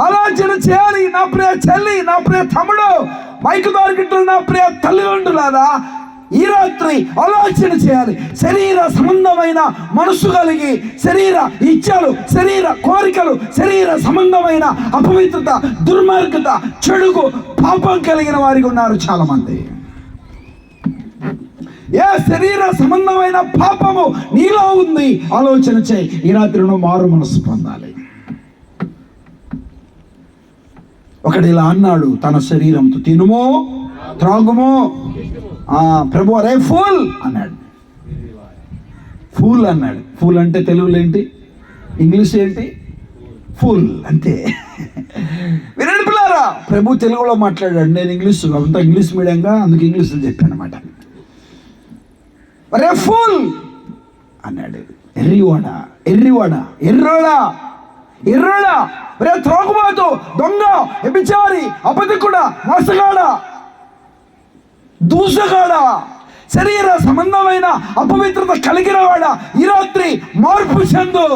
ఆలోచన చేయాలి నా ప్రియ చెల్లి, నా ప్రియ తమ్ముడు, మైకు దొరికింటున్న నా ప్రియ తల్లిదండ్రులారా, ఈ రాత్రి ఆలోచన చేయాలి. శరీర సంబంధమైన మనసు కలిగి శరీర ఇచ్ఛలు, శరీర కోరికలు, శరీర సంబంధమైన అపవిత్రత, దుర్మార్గత, చెడుగు, పాపం కలిగిన వారికి ఉన్నారు చాలా మంది. ఏ శరీర సంబంధమైన పాపము నీలో ఉంది ఆలోచన చేయి. ఈ రాత్రి నువ్వు మారు మనసు పొందాలి. ఒకడు ఇలా అన్నాడు తన శరీరంతో, తినుమో త్రాగుమో. ప్రభు అరే ఫూల్ అన్నాడు. ఫూల్ అన్నాడు. ఫూల్ అంటే తెలుగులో ఏంటి, ఇంగ్లీష్ ఏంటి, ఫూల్ అంతే. వినండి పిల్లారా, ప్రభు తెలుగులో మాట్లాడాడు, నేను ఇంగ్లీష్ అంతా ఇంగ్లీష్ మీడియంగా అందుకు ఇంగ్లీష్లో చెప్పాను అనమాట. అరే ఫూల్ అన్నాడు. ఎర్రివాడా, ఎర్రివాడా, ఎర్రోడా, ఎర్రోడా, రే త్రాగుబాతు, దొంగ, వ్యభిచారి, అబద్ధికుడా, మోసగాడా, దూషగాడా, శరీర సంబంధమైన అపవిత్రత కలిగిన వాడా, ఈ రాత్రి మార్పు చెందు.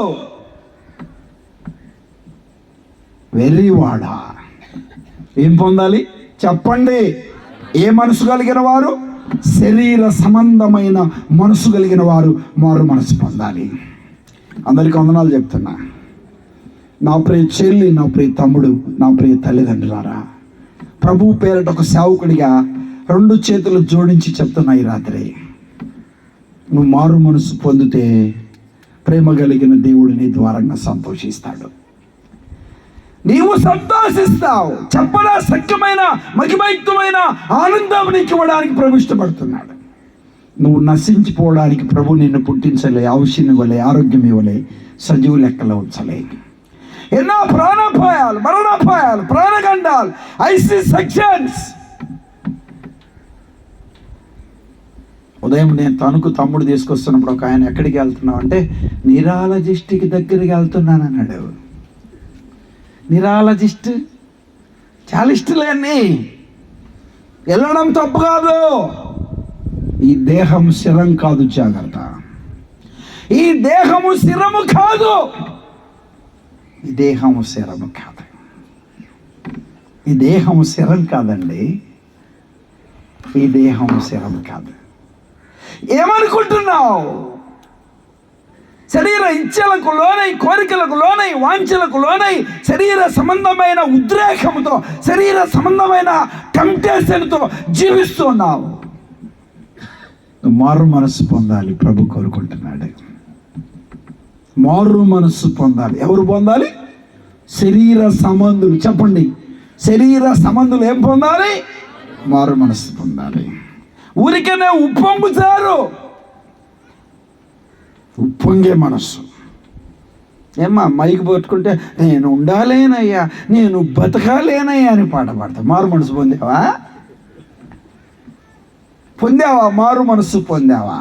వెర్రివాడా ఏం పొందాలి చెప్పండి? ఏ మనసు కలిగిన వారు? శరీర సంబంధమైన మనసు కలిగిన వారు మారు మనసు పొందాలి. అందరికీ వందనాలు చెప్తున్నా. నా ప్రియ చెల్లి, నా ప్రియ తమ్ముడు, నా ప్రియ తల్లిదండ్రులారా, ప్రభు పేరట ఒక సేవకుడిగా 2 చేతులు జోడించి చెప్తున్నా, ఈ రాత్రి నువ్వు మారు మనసు పొందితే ప్రేమ కలిగిన దేవుడు నీ ద్వారంగా సంతోషిస్తాడు. నీవు సంతోషిస్తావు. చెప్పడా సఖ్యమైన మహిమయుక్తమైన ఆనందం నీకు ఇవ్వడానికి ప్రభు ఇష్టపడుతున్నాడు. నువ్వు నశించిపోవడానికి ప్రభు నిన్ను పుట్టించలే, ఔషధం ఇవ్వలే, ఆరోగ్యం ఇవ్వలే, సజీవు లెక్కలో ఉంచలే. ఎన్నో ప్రాణాపాయాలు, మరణాపాయాలు, ప్రాణగండాలు, ఐసీ సెక్షన్స్. ఉదయం నేను తణుకు తమ్ముడు తీసుకొస్తున్నప్పుడు ఒక ఆయన, ఎక్కడికి వెళ్తున్నావు అంటే, న్యూరాలజిస్ట్కి దగ్గరికి వెళ్తున్నాను అన్నాడు. న్యూరాలజిస్ట్ చాలా ఇష్టలేని వెళ్ళడం తప్పు కాదు. ఈ దేహం శిరం కాదు, జాగ్రత్త. ఈ దేహము శిరము కాదు, ఈ దేహము శిరము కాదు, ఈ దేహము శిరం కాదండి, ఈ దేహము శిరం కాదు. ఏమనుకుంటున్నావు? శరీర ఇచ్ఛలకు లోనై, కోరికలకు లోనై, వాంఛలకు లోనై, శరీర సంబంధమైన ఉద్రేకముతో, శరీర సంబంధమైన టెంప్టేషన్తో జీవిస్తున్నావు. మారు మనసు పొందాలి, ప్రభు కోరుకుంటున్నాడు. మారు మనసు పొందాలి. ఎవరు పొందాలి? శరీర సంబంధులు. చెప్పండి, శరీర సంబంధులు ఏం పొందాలి? మారు మనసు పొందాలి. ఊరికనే ఉప్పొంగుతారు, ఉప్పొంగే మనస్సు. ఏమ్మా మైకి పట్టుకుంటే నేను ఉండాలేనయ్యా, నేను బతకాలేనయ్యా అని పాట పాడతా. మారు మనసు పొందావా? పొందావా? మారు మనసు పొందావా?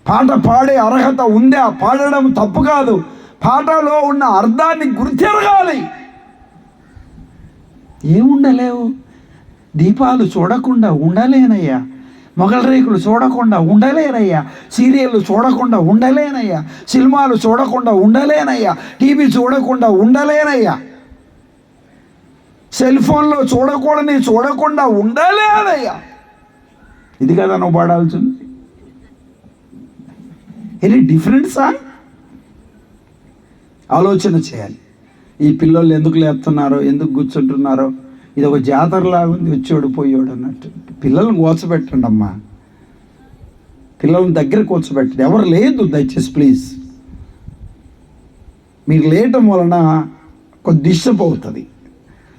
పాట పాడే అర్హత ఉందా? పాడడం తప్పు కాదు, పాటలో ఉన్న అర్థాన్ని గుర్తిరగాలి. ఏముండలేవు? దీపాలు చూడకుండా ఉండలేనయ్యా, మొగల రేకులు చూడకుండా ఉండలేనయ్యా, సీరియళ్ళు చూడకుండా ఉండలేనయ్యా, సినిమాలు చూడకుండా ఉండలేనయ్యా, టీవీ చూడకుండా ఉండలేనయ్యా, సెల్ ఫోన్లో చూడకుండా ఉండలేనయ్యా. ఇది కదా నువ్వు పాడాల్సింది. ఎనీ డిఫరెన్సా? ఆలోచన చేయాలి. ఈ పిల్లలు ఎందుకు లేస్తున్నారో, ఎందుకు కూర్చుంటున్నారో, ఇది ఒక జాతరలాగా ఉంది, వచ్చాడు పోయాడు అన్నట్టు. పిల్లల్ని కూర్చోబెట్టండి అమ్మా, పిల్లల్ని దగ్గర కూర్చోబెట్టండి. ఎవరు లేదు దయచేసి ప్లీజ్. మీరు లేయటం వలన కొద్ది డిస్టర్బ్ అవుతుంది.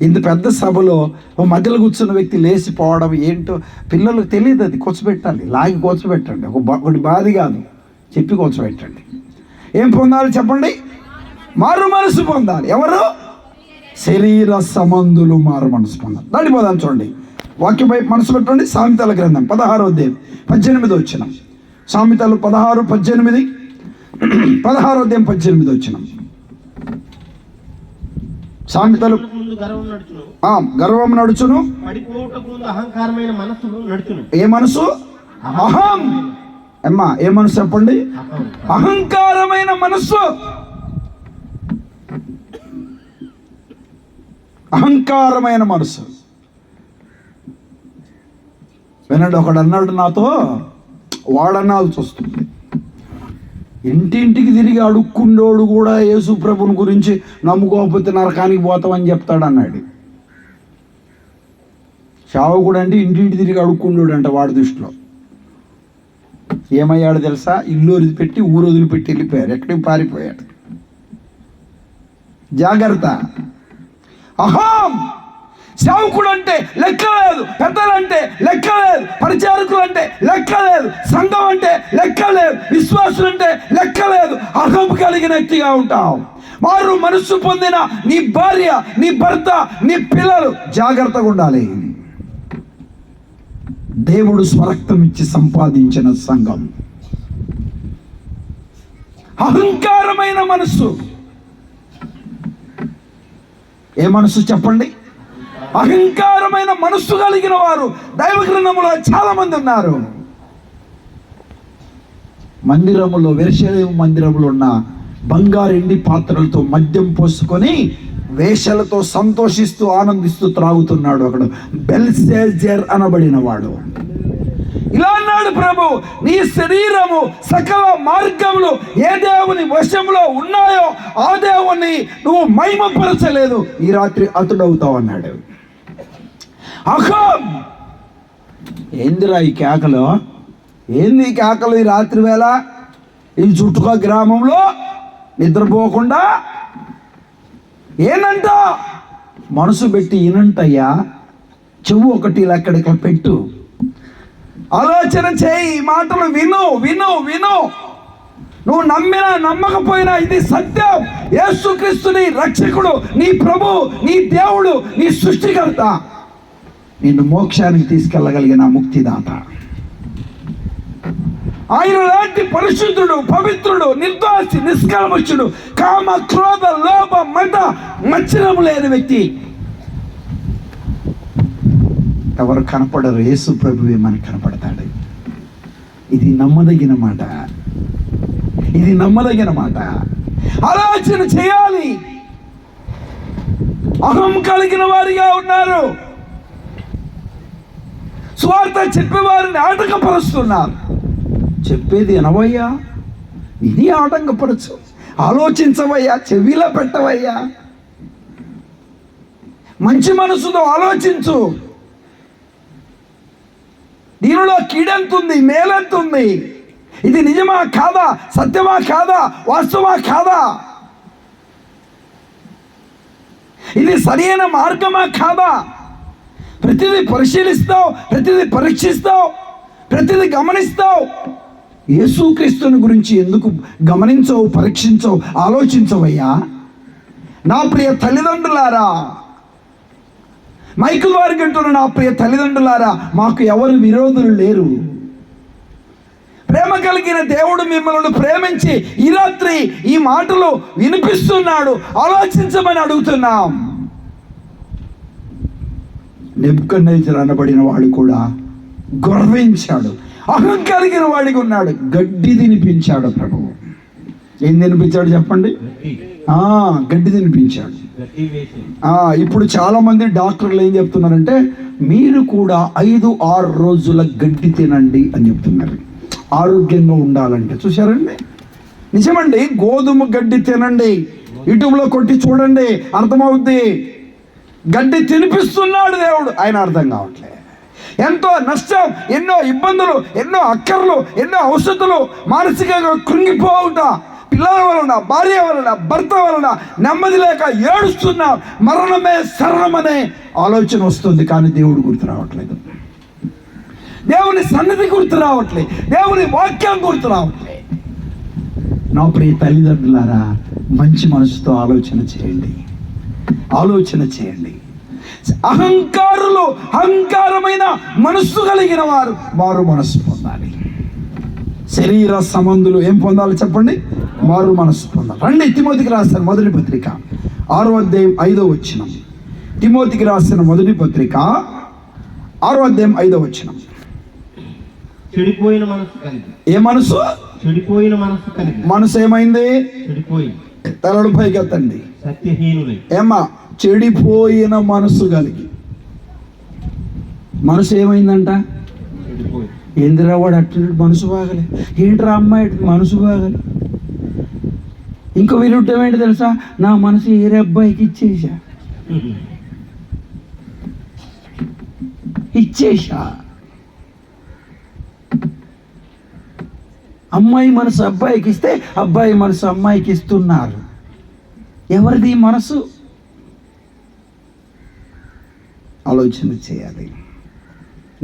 ఇంత పెద్ద సభలో ఓ మధ్యలో కూర్చున్న వ్యక్తి లేచిపోవడం ఏంటో పిల్లలకు తెలియదు. అది కూర్చోబెట్టాలి, లాగి కూర్చోబెట్టండి. ఒకటి బాధ కాదు, చెప్పి కూర్చోబెట్టండి. ఏం పొందాలి చెప్పండి? మారు మనసు పొందాలి. ఎవరు? శరీర సంబంధులు మారు మనసు పొందాలి. దాడిపోదాం చూడండి, వాక్యపై మనసు పెట్టండి. సామెతల గ్రంథం 16వ అధ్యాయం 18వ వచనం. సామెతలు 16:18. 16వ అధ్యాయం 18 వచనం. సామెతలు ముందు గర్వం నడుచును, గర్వం నడుచును, పడిపోవటకు ముందు అహంకారమైన మనస్సు నడుచును. ఏ మనసు? అహం. అమ్మా ఏ మనసు చెప్పండి? అహంకారమైన మనస్సు. అహంకారమైన మనసు. వినండి, ఒకడు అన్నాడు నాతో, వాడనాల్సి వస్తుంది. ఇంటింటికి తిరిగి అడుక్కుండోడు కూడా యేసు ప్రభుని గురించి నమ్ముకోకపోతే నరకానికి పోతామని చెప్తాడు అన్నాడు. శావకుడు అంటే ఇంటింటి తిరిగి అడుక్కుండోడు అంట వాడి దృష్టిలో. ఏమయ్యాడు తెలుసా? ఇల్లు వదిలిపెట్టి ఊరు వదిలిపెట్టి వెళ్ళిపోయారు, ఎక్కడికి పారిపోయాడు. జాగ్రత్త. అహం. సేవకుడు అంటే లెక్కలేదు, పెద్దలంటే లెక్కలేదు, పరిచారకులు అంటే లెక్కలేదు, సంఘం అంటే లెక్కలేదు, విశ్వాసులు అంటే లెక్కలేదు. అహం కలిగిన వ్యక్తిగా ఉంటావు. వారు మనస్సు పొందిన నీ భార్య, నీ భర్త, నీ పిల్లలు జాగ్రత్తగా ఉండాలి. దేవుడు స్వరక్తం ఇచ్చి సంపాదించిన సంఘం. అహంకారమైన మనస్సు. ఏ మనస్సు చెప్పండి? అహంకారమైన మనస్సు కలిగిన వారు దైవ గ్రంథములో చాలా మంది ఉన్నారు. మందిరములో, యెరూషలేము మందిరములో ఉన్న బంగారు ఎండి పాత్రలతో మద్యం పోసుకొని వేషలతో సంతోషిస్తూ ఆనందిస్తూ త్రాగుతున్నాడు ఒకడు, బెల్షెజర్ అనబడిన వాడు. ఇలా అన్నాడు ప్రభు, నీ శరీరము సకల మార్గములు ఏ దేవుని వశంలో ఉన్నాయో ఆ దేవుని నువ్వు మహిమపరచలేదు, ఈ రాత్రి అతుడవుతావు అన్నాడు. అహం. ఏందిరా ఈ కేకలు? ఏంది ఈ కేకలు ఈ రాత్రి వేళ ఈ చుట్టుక గ్రామంలో నిద్రపోకుండా? ఏనంట? మనసు పెట్టి ఈనంటయ్యా, చెవు ఒకటి ఇలా అక్కడికి పెట్టు, ఆలోచన చేయి, ఈ మాటలు విను విను విను. నువ్వు నమ్మినా నమ్మకపోయినా ఇది సత్యం. యేసుక్రీస్తు నీ రక్షకుడు, నీ ప్రభు, నీ దేవుడు, నీ సృష్టికర్త, నిన్ను మోక్షానికి తీసుకెళ్ళగలిగిన ముక్తిదాత. ఆయన లాంటి పరిశుద్ధుడు, పవిత్రుడు, నిర్దోషి, నిష్కల్మషుడు, కామ, క్రోధ, లోభ, మత, మత్సరము లేని వ్యక్తి ఎవరు కనపడరు. యేసు ప్రభువే మనకు కనపడతాడు. ఇది నమ్మదగిన మాట, ఇది నమ్మదగిన మాట. ఆలోచన చేయాలి. అహం కలిగిన వారిగా ఉన్నారు. స్వార్థ చెప్పేవారిని ఆటంకపరుస్తున్నారు. చెప్పేది వినవయ్యా, ఇది ఆటంకపరచు. ఆలోచించవయ్యా, చెవిలో పెట్టవయ్యా. మంచి మనసుతో ఆలోచించు. దీనిలో కీడెంతుంది, మేలెంతుంది, ఇది నిజమా కాదా, సత్యమా కాదా, వాస్తవా కాదా, ఇది సరైన మార్గమా కాదా, ప్రతిదీ పరిశీలిస్తావు, ప్రతిదీ పరీక్షిస్తావు, ప్రతిదీ గమనిస్తావు. యేసుక్రీస్తుని గురించి ఎందుకు గమనించవు, పరీక్షించవు, ఆలోచించవయ్యా? నా ప్రియ తల్లిదండ్రులారా, మైకుల వారికి అంటున్న నా ప్రియ తల్లిదండ్రులారా, మాకు ఎవరు విరోధులు లేరు. ప్రేమ కలిగిన దేవుడు మిమ్మల్ని ప్రేమించి ఈ రాత్రి ఈ మాటలు వినిపిస్తున్నాడు. ఆలోచించమని అడుగుతున్నాం. నెబుకద్నెజరు అనబడిన వాడు కూడా గర్వించాడు, అహం కలిగిన వాడిగా ఉన్నాడు. గడ్డి తినిపించాడు ప్రభువు. ఏం తినిపించాడు చెప్పండి? గడ్డి తినిపించాడు. ఇప్పుడు చాలా మంది డాక్టర్లు ఏం చెప్తున్నారంటే, మీరు కూడా 5-6 రోజుల గడ్డి తినండి అని చెప్తున్నారు, ఆరోగ్యంగా ఉండాలంటే. చూసారండి? నిజమండి. గోధుమ గడ్డి తినండి, యూట్యూబ్లో కొట్టి చూడండి, అర్థమవుద్ది. గడ్డి తినిపిస్తున్నాడు దేవుడు, ఆయన అర్థం కావట్లే. ఎంతో నష్టం, ఎన్నో ఇబ్బందులు, ఎన్నో అక్కర్లు, ఎన్నో ఔషధులు, మానసికంగా కృంగిపోవుట, పిల్లల వలన, భార్య వలన, భర్త వలన నెమ్మది లేక ఏడుస్తున్నా, మరణమే శరణమనే ఆలోచన వస్తుంది. కానీ దేవుడు గుర్తు రావట్లేదు, దేవుని సన్నిధి గుర్తు రావట్లేదు, దేవుని వాక్యం గుర్తు రావట్లేదు. నా ప్రియ తల్లిదండ్రులారా, మంచి మనసుతో ఆలోచన చేయండి, ఆలోచన చేయండి. అహంకారులు, అహంకారమైన మనస్సు కలిగిన వారు మారు మనస్సు పొందాలి. శరీర సంబంధులు ఏం పొందాలి చెప్పండి? మారు మనసు పొందాలి. రండి తిమోతికి రాసిన మొదటి పత్రిక 6వ అధ్యాయం 5వ వచనం. తిమోతికి రాసిన మొదటి పత్రిక 6వ అధ్యాయం 5వ వచనం. చెడిపోయిన మనసు కలిగి. ఏ మనసు? చెడిపోయిన మనసు కలిగి. మనసు ఏమైంది? చెడిపోయి. తలడు పైకి ఎత్తండి. సత్యహీనులై. ఏమా? చెడిపోయిన మనసు కలిగి. మనసు ఏమైందంట? చెడిపోయి. ఏందిరా వాడు అట్లా మనసు బాగలే, ఏంట్రా అమ్మాయి మనసు బాగలే. ఇంకో విరుద్ధం ఏంటి తెలుసా? నా మనసు ఏరే అబ్బాయికి ఇచ్చేసా. అమ్మాయి మనసు అబ్బాయికి ఇస్తే అబ్బాయి మనసు అమ్మాయికి ఇస్తున్నారు. ఎవరిది మనసు? ఆలోచన చేయాలి.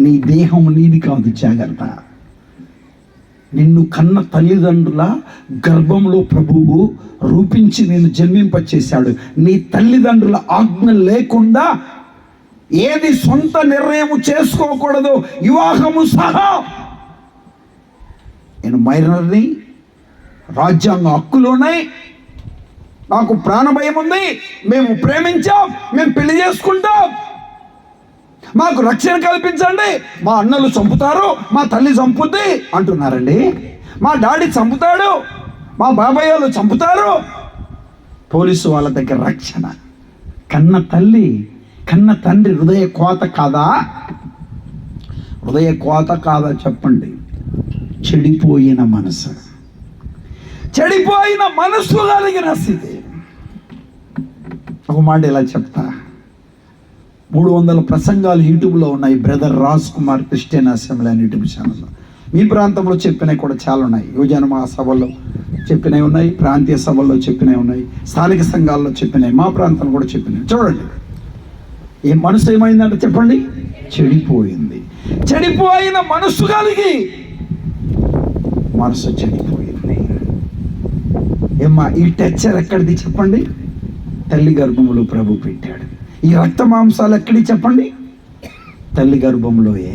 నీ దేహం నీది కాదు, జాగ్రత్త. నిన్ను కన్న తల్లిదండ్రుల గర్భంలో ప్రభువు రూపించి నేను జన్మింపచేశాడు. నీ తల్లిదండ్రుల ఆజ్ఞ లేకుండా ఏది సొంత నిర్ణయం చేసుకోకూడదు, వివాహము సహా. నేను మైనర్ని, రాజ్యాంగ హక్కులున్నాయి, నాకు ప్రాణభయం ఉంది, మేము ప్రేమించాం, మేము పెళ్లి చేసుకుంటాం, మాకు రక్షణ కల్పించండి, మా అన్నలు చంపుతారు, మా తల్లి చంపుద్ది అంటున్నారండి. మా డాడీ చంపుతాడు, మా బాబాయ్ వాళ్ళు చంపుతారు. పోలీసు వాళ్ళ దగ్గర రక్షణ. కన్న తల్లి కన్న తండ్రి హృదయ కోత కాదా? హృదయ కోత కాదా చెప్పండి? చెడిపోయిన మనసు, చెడిపోయిన మనసు కలిగిన స్థితి. ఒక మాట ఇలా చెప్తా, 300 ప్రసంగాలు యూట్యూబ్లో ఉన్నాయి. Brother Raj Kumar Christian assembly అని యూట్యూబ్ ఛానల్లో. మీ ప్రాంతంలో చెప్పినవి కూడా చాలా ఉన్నాయి. యువజన మహాసభల్లో చెప్పినవి ఉన్నాయి, ప్రాంతీయ సభల్లో చెప్పినవి ఉన్నాయి, స్థానిక సంఘాల్లో చెప్పినవి, మా ప్రాంతంలో కూడా చెప్పినవి. చూడండి, ఏ మనసు ఏమైందంటే చెప్పండి? చెడిపోయింది. చెడిపోయిన మనసు కలిగి మనసు చెడిపోయింది. ఏమ్మా, ఈ టెక్చర్ ఎక్కడిది చెప్పండి? తల్లి గర్భంలో ప్రభు పెట్టాడు. ఈ రక్త మాంసాలు ఎక్కడి చెప్పండి? తల్లి గర్భంలోయే.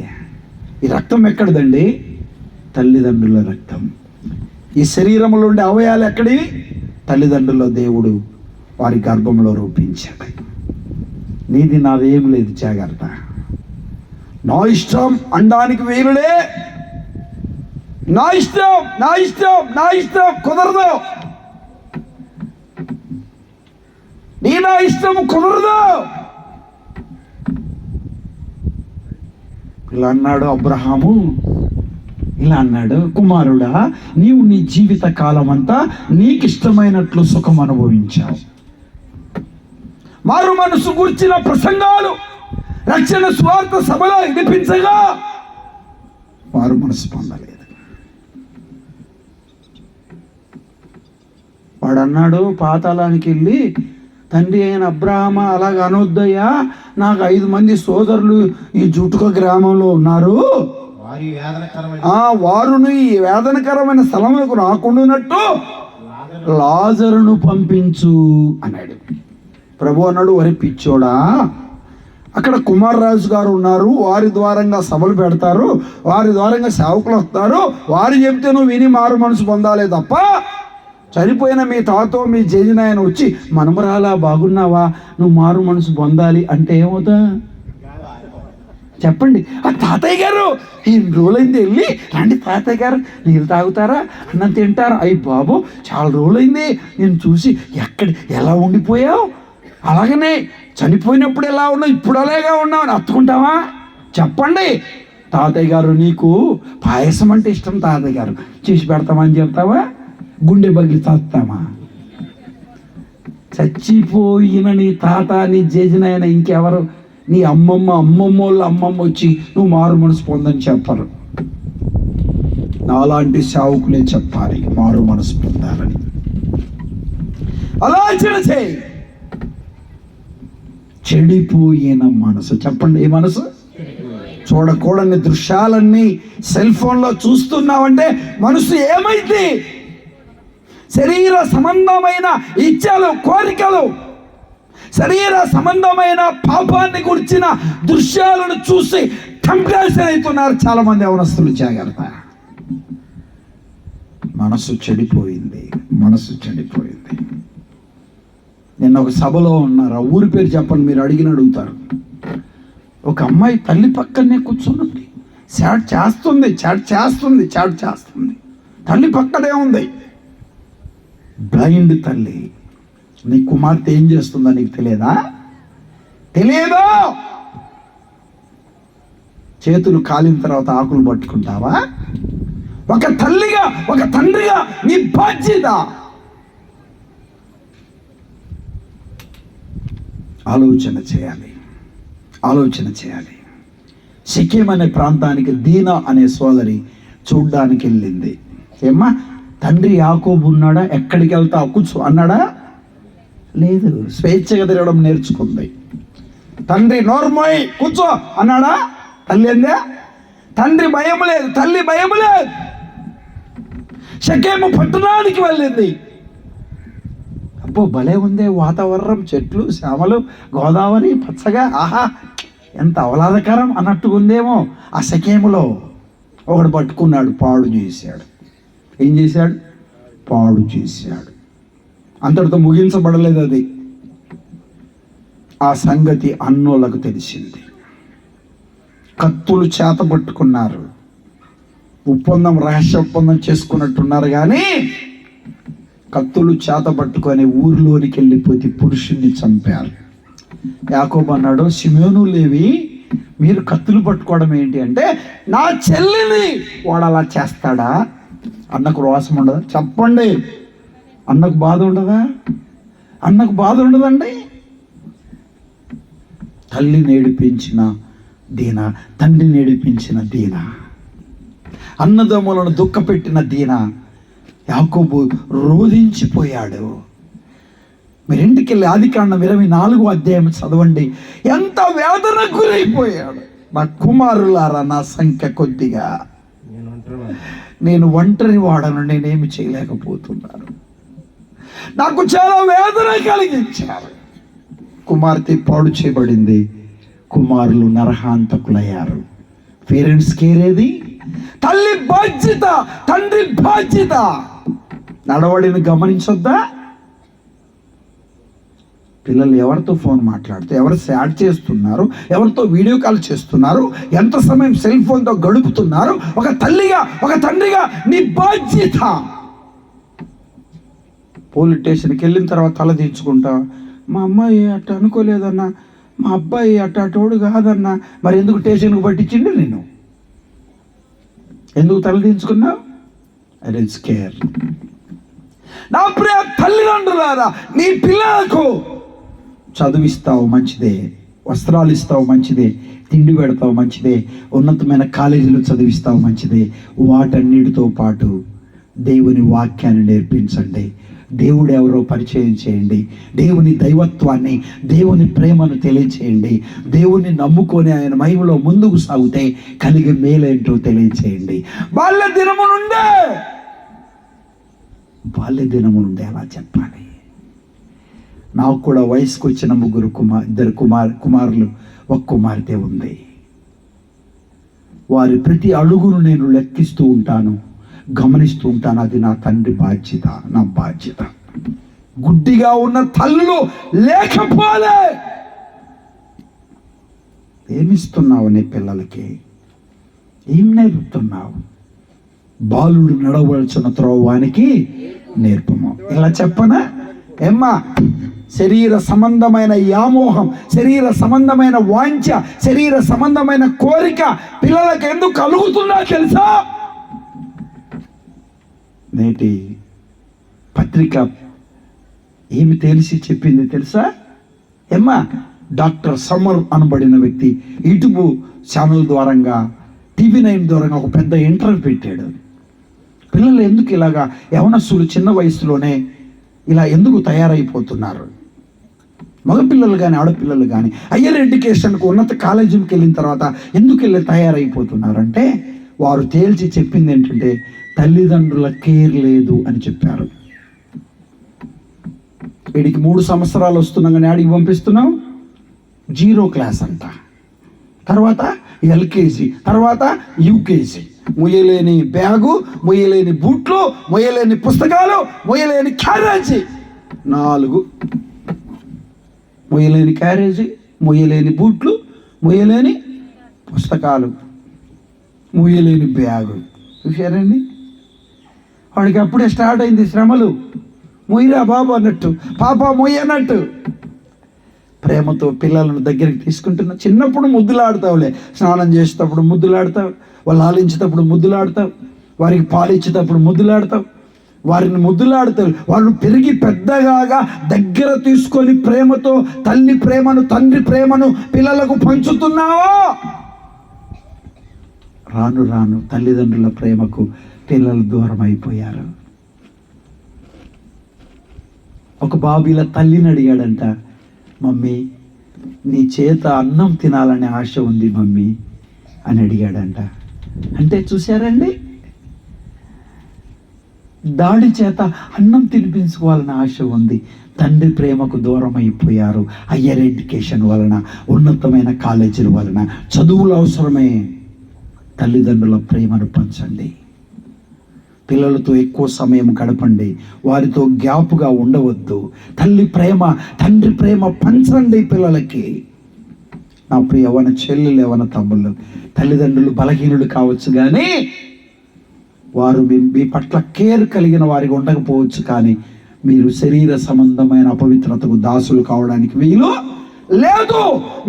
ఈ రక్తం ఎక్కడిదండి? తల్లిదండ్రుల రక్తం. ఈ శరీరంలో ఉండే అవయాలు ఎక్కడివి? తల్లిదండ్రుల దేవుడు వారి గర్భంలో రూపించాడు. నీది నాదేం లేదు, జాగ్రత్త. నా ఇష్టం అనడానికి వీరుడే. నా ఇష్టం, నా ఇష్టం, నా ఇష్టం కుదరదు. నీ నా ఇష్టం కుదరదు. ఇలా అన్నాడు అబ్రహాము, ఇలా అన్నాడు, కుమారుడా, నీవు నీ జీవిత కాలం అంతా నీకు ఇష్టమైనట్లు సుఖం అనుభవించావు. మారు మనసు గుర్చిన ప్రసంగాలు రక్షణ స్వార్థ సభలో వినిపించగా మారు మనసు పొందలేదు. వాడు అన్నాడు పాతాళానికి వెళ్ళి, తండ్రి అయిన అబ్రహామా అలాగ అనొద్దయ్యా, నాకు 5 మంది సోదరులు ఈ జుటుక గ్రామంలో ఉన్నారు, వారును ఈ వేదనకరమైన స్థలములకు రాకుండానట్టు లాజరును పంపించు అన్నాడు. ప్రభు అన్నాడు, వరి పిచ్చోడా, అక్కడ కుమారరాజు గారు ఉన్నారు, వారి ద్వారంగా సభలు పెడతారు, వారి ద్వారంగా సేవకులు వస్తారు, వారు చెప్తే నువ్వు విని మారు మనసు పొందాలే తప్ప చనిపోయిన మీ తాతో మీ జేజినాయన వచ్చి మనమరాలా బాగున్నావా, నువ్వు మారు మనసు పొందాలి అంటే ఏమవుతా చెప్పండి? ఆ తాతయ్య గారు ఎన్ని రోజులైంది వెళ్ళి, రండి తాతయ్య గారు నీళ్ళు తాగుతారా, అన్నం తింటారా, అయ్యి బాబు చాలా రోజులైంది నేను చూసి, ఎలా ఉండిపోయావు, అలాగనే చనిపోయినప్పుడు ఎలా ఉన్నావు, ఇప్పుడు అలాగే ఉన్నావు అని అత్తుకుంటావా చెప్పండి? తాతయ్య గారు నీకు పాయసం అంటే ఇష్టం, తాతయ్య గారు చేసి పెడతామని చెప్తావా? గుండె బగిలి తాస్తామా? చచ్చిపోయిన నీ తాత నీ జేజినాయన ఇంకెవరు, నీ అమ్మమ్మ వాళ్ళ అమ్మమ్మ వచ్చి నువ్వు మారు మనసు పొందని చెప్పరు. నాలాంటి సేవకులే చెప్పాలి మారు మనసు పొందాలని. ఆలోచన చేయి. చెడిపోయిన మనసు చెప్పండి, ఏ మనసు? చూడకూడని దృశ్యాలన్నీ సెల్ ఫోన్లో చూస్తున్నావంటే మనసు ఏమైంది? శరీర సంబంధమైన ఇచ్ఛలు, కోరికలు, శరీర సంబంధమైన పాపాన్ని గురించిన దృశ్యాలను చూసి టెంప్టేషన్ అవుతున్నారు చాలా మంది యవనస్తులు. జాగ్రత్త. మనసు చెడిపోయింది. నిన్న ఒక సభలో ఉన్నారు, ఆ ఊరి పేరు చెప్పండి, మీరు అడుగుతారు. ఒక అమ్మాయి తల్లి పక్కనే కూర్చున్నది, చాట్ చేస్తుంది. తల్లి పక్కనే ఉంది. బ్లైండ్ తల్లి. నీ కుమార్తె ఏం చేస్తుందో నీకు తెలియదు? చేతులు కాలిన తర్వాత ఆకులు పట్టుకుంటావా? ఒక తల్లిగా, ఒక తండ్రిగా నీ బాధ్యత. ఆలోచన చేయాలి. షెకెం అనే ప్రాంతానికి దీనా అనే సోదరి చూడ్డానికి వెళ్ళింది. ఏమ్మా, తండ్రి యాకోబు ఉన్నాడా? ఎక్కడికి వెళ్తావు కూర్చో అన్నాడా? లేదు, స్వేచ్ఛగా తిరగడం నేర్చుకుంది. తండ్రి నోర్మోయ్ కూర్చో అన్నాడా? తల్లి ఏందే? తండ్రి భయం లేదు, తల్లి భయం లేదు. షెకెము పట్టణానికి వెళ్ళింది. అబ్బో భలే ఉందే వాతావరణం, చెట్లు, శ్యామలు, గోదావరి పచ్చగా, ఆహా ఎంత ఆహ్లాదకరం అన్నట్టుగా ఉందేమో. ఆ షెకెములో ఒకడు పట్టుకున్నాడు, పాడు చేశాడు. ఏం చేశాడు? పాడు చేశాడు. అంతటితో ముగించబడలేదు అది. ఆ సంగతి అన్నోళ్ళకు తెలిసింది. కత్తులు చేత పట్టుకున్నారు. రహస్య ఒప్పందం చేసుకున్నట్టున్నారు, కానీ కత్తులు చేత పట్టుకొని ఊరిలోనికి వెళ్ళిపోతే పురుషుణ్ణి చంపారు. యాకోబు అన్నాడు, సిమోను లేవి, మీరు కత్తులు పట్టుకోవడం ఏంటి అంటే, నా చెల్లిని వాడు అలా చేస్తాడా? అన్నకు రోసం ఉండదా? చెప్పండి, అన్నకు బాధ ఉండదా? అన్నకు బాధ ఉండదండి. తల్లి నేడిపించిన దీన, తండ్రి నేడిపించిన దీన, అన్నదమ్ములను దుఃఖపెట్టిన దీన యాకోబు రోధించిపోయాడు. మీరు ఇంటికి వెళ్ళి ఆదికాండం 24వ అధ్యాయం చదవండి. ఎంత వేదనకు గురైపోయాడు. నా కుమారులారా, నా సంఖ్య కొద్దిగా, నేను ఒంటరి వాడను, నేనేమి చేయలేకపోతున్నాను, నాకు చాలా వేదన కలిగించారు. కుమార్తె పాడు చేయబడింది, కుమారులు నరహాంతకులయ్యారు. పేరెంట్స్ కేర్ ఏది? తల్లి బాధ్యత, తండ్రి బాధ్యత. నడవడిని గమనించొద్దా? పిల్లలు ఎవరితో ఫోన్ మాట్లాడుతూ, ఎవరు చాట్ చేస్తున్నారు, ఎవరితో వీడియో కాల్ చేస్తున్నారు, ఎంత సమయం సెల్ ఫోన్తో గడుపుతున్నారు. ఒక తల్లిగా, ఒక తండ్రిగా నీ బాధ్యత. పోలీస్ స్టేషన్కి వెళ్ళిన తర్వాత తల దించుకుంటా, మా అమ్మాయి అట్ట అనుకోలేదన్నా, మా అబ్బాయి అట్టోడు కాదన్నా, మరి ఎందుకు స్టేషన్కి పట్టించిండు? నేను ఎందుకు తలదించుకున్నావు? I don't care. నా ప్రియ తల్లిదండ్రులారా, నీ పిల్లలకు చదివిస్తావు మంచిదే, వస్త్రాలు ఇస్తావు మంచిదే, తిండి పెడతావు మంచిదే, ఉన్నతమైన కాలేజీలో చదివిస్తావు మంచిదే. వాటన్నిటితో పాటు దేవుని వాక్యాన్ని నేర్పించండి. దేవుడు ఎవరో పరిచయం చేయండి. దేవుని దైవత్వాన్ని, దేవుని ప్రేమను తెలియచేయండి. దేవుని నమ్ముకొని ఆయన మహిమలో ముందుకు సాగితే కలిగే మేలేంటో తెలియచేయండి. బాల్య దినము నుండే అలా చెప్పాలి. నాకు కూడా వయసుకు వచ్చిన ఇద్దరు కుమారులు, ఒక కుమార్తె ఉంది. వారి ప్రతి అడుగును నేను లెక్కిస్తూ ఉంటాను, గమనిస్తూ ఉంటాను. అది నా తండ్రి బాధ్యత, నా బాధ్యత. గుడ్డిగా ఉన్న తల్లులు లేకపోలే. ఏమిస్తున్నావు నీ పిల్లలకి? ఏం నేర్పుతున్నావు? బాలుడు నడవలసిన త్రోవానికి నేర్పము. ఇలా చెప్పనా? ఏమ్మా, శరీర సంబంధమైన వ్యామోహం, శరీర సంబంధమైన వాంఛ, శరీర సంబంధమైన కోరిక పిల్లలకు ఎందుకు కలుగుతుందో తెలుసా? నేటి పత్రిక ఏమి తెలిసి చెప్పింది తెలుసా? ఏమ్మా, డాక్టర్ సమర్ అనబడిన వ్యక్తి యూట్యూబ్ ఛానల్ ద్వారంగా, TV9 ద్వారంగా ఒక పెద్ద ఇంటర్వ్యూ పెట్టాడు. పిల్లలు ఎందుకు ఇలాగా, యవనస్తులు చిన్న వయసులోనే ఇలా ఎందుకు తయారైపోతున్నారు? మగపిల్లలు కానీ ఆడపిల్లలు కానీ హయ్యర్ ఎడ్యుకేషన్కు, ఉన్నత కాలేజీకి వెళ్ళిన తర్వాత ఎందుకు వెళ్ళి తయారైపోతున్నారంటే, వారు తేల్చి చెప్పింది ఏంటంటే, తల్లిదండ్రుల కేర్ లేదు అని చెప్పారు. వీడికి 3 సంవత్సరాలు వస్తున్నాం కానీ ఆడికి పంపిస్తున్నాం 0 క్లాస్ అంట, తర్వాత LKG, తర్వాత UKG, మొయ్యలేని బ్యాగు, మొయ్యలేని బూట్లు, మొయ్యలేని పుస్తకాలు, మొయ్యలేని క్యారేజీ. 4. మొయ్యలేని క్యారేజీ, మొయ్యలేని బూట్లు, మొయ్యలేని పుస్తకాలు, మొయ్యలేని బ్యాగు. చూశారండి, వాడికి అప్పుడే స్టార్ట్ అయింది శ్రమలు. మొయ్యరా బాబు అన్నట్టు, పాప మొయ్య అన్నట్టు. ప్రేమతో పిల్లలను దగ్గరికి తీసుకుంటున్నా. చిన్నప్పుడు ముద్దులాడతావులే, స్నానం చేసేటప్పుడు ముద్దులాడతావు, వాళ్ళు ఆలించేటప్పుడు ముద్దులాడతావు, వారికి పాలిచ్చేటప్పుడు ముద్దులాడతావు, వారిని ముద్దులాడతావు. వాళ్ళు పెరిగి పెద్దగా దగ్గర తీసుకొని ప్రేమతో తల్లి ప్రేమను, తండ్రి ప్రేమను పిల్లలకు పంచుతున్నావా? రాను రాను తల్లిదండ్రుల ప్రేమకు పిల్లలు దూరం అయిపోయారు. ఒక బాబు ఇలా తల్లిని అడిగాడంట, మమ్మీ నీ చేత అన్నం తినాలనే ఆశ ఉంది మమ్మీ అని అడిగాడంట. అంటే చూశారండి, దాడి చేత అన్నం తినిపించుకోవాలని ఆశ ఉంది. తండ్రి ప్రేమకు దూరం అయిపోయారు. హయ్యర్ ఎడ్యుకేషన్ వలన, ఉన్నతమైన కాలేజీల వలన. చదువులు అవసరమే, తల్లిదండ్రుల ప్రేమను పంచండి. పిల్లలతో ఎక్కువ సమయం గడపండి, వారితో గ్యాప్గా ఉండవద్దు. తల్లి ప్రేమ, తండ్రి ప్రేమ పంచండి పిల్లలకి. నా ప్రియ యవ్వన చెల్లెలు, యవ్వన తమ్ముళ్ళు, తల్లిదండ్రులు బలహీనులు కావచ్చు కానీ వారు మీ పట్ల కేర్ కలిగిన వారికి ఉండకపోవచ్చు, కానీ మీరు శరీర సంబంధమైన అపవిత్రతకు దాసులు కావడానికి వీలు లేదు.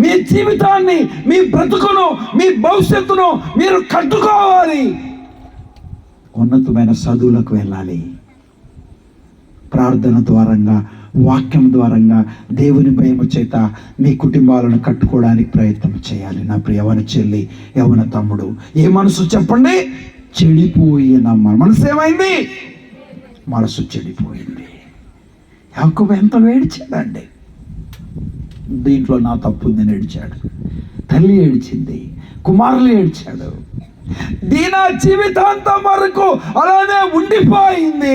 మీ జీవితాన్ని, మీ బ్రతుకును, మీ భవిష్యత్తును మీరు కట్టుకోవాలి. ఉన్నతమైన చదువులకు వెళ్ళాలి. ప్రార్థన ద్వారంగా, వాక్యం ద్వారంగా, దేవుని భయము చేత మీ కుటుంబాలను కట్టుకోవడానికి ప్రయత్నం చేయాలి. నా ప్రియ యవ్వన చెల్లి, యవ్వన తమ్ముడు, ఏ మనసు చెప్పండి? చెడిపోయిన మనసు. ఏమైంది? మనసు చెడిపోయింది. యాకోబు ఎంత ఏడ్చాడండి. దీంట్లో నా తప్పు ఉందని ఏడ్చాడు, తల్లి ఏడ్చింది, కుమారులు ఏడ్చాడు. దీనా జీవితాంతం వరకు అలానే ఉండిపోయింది.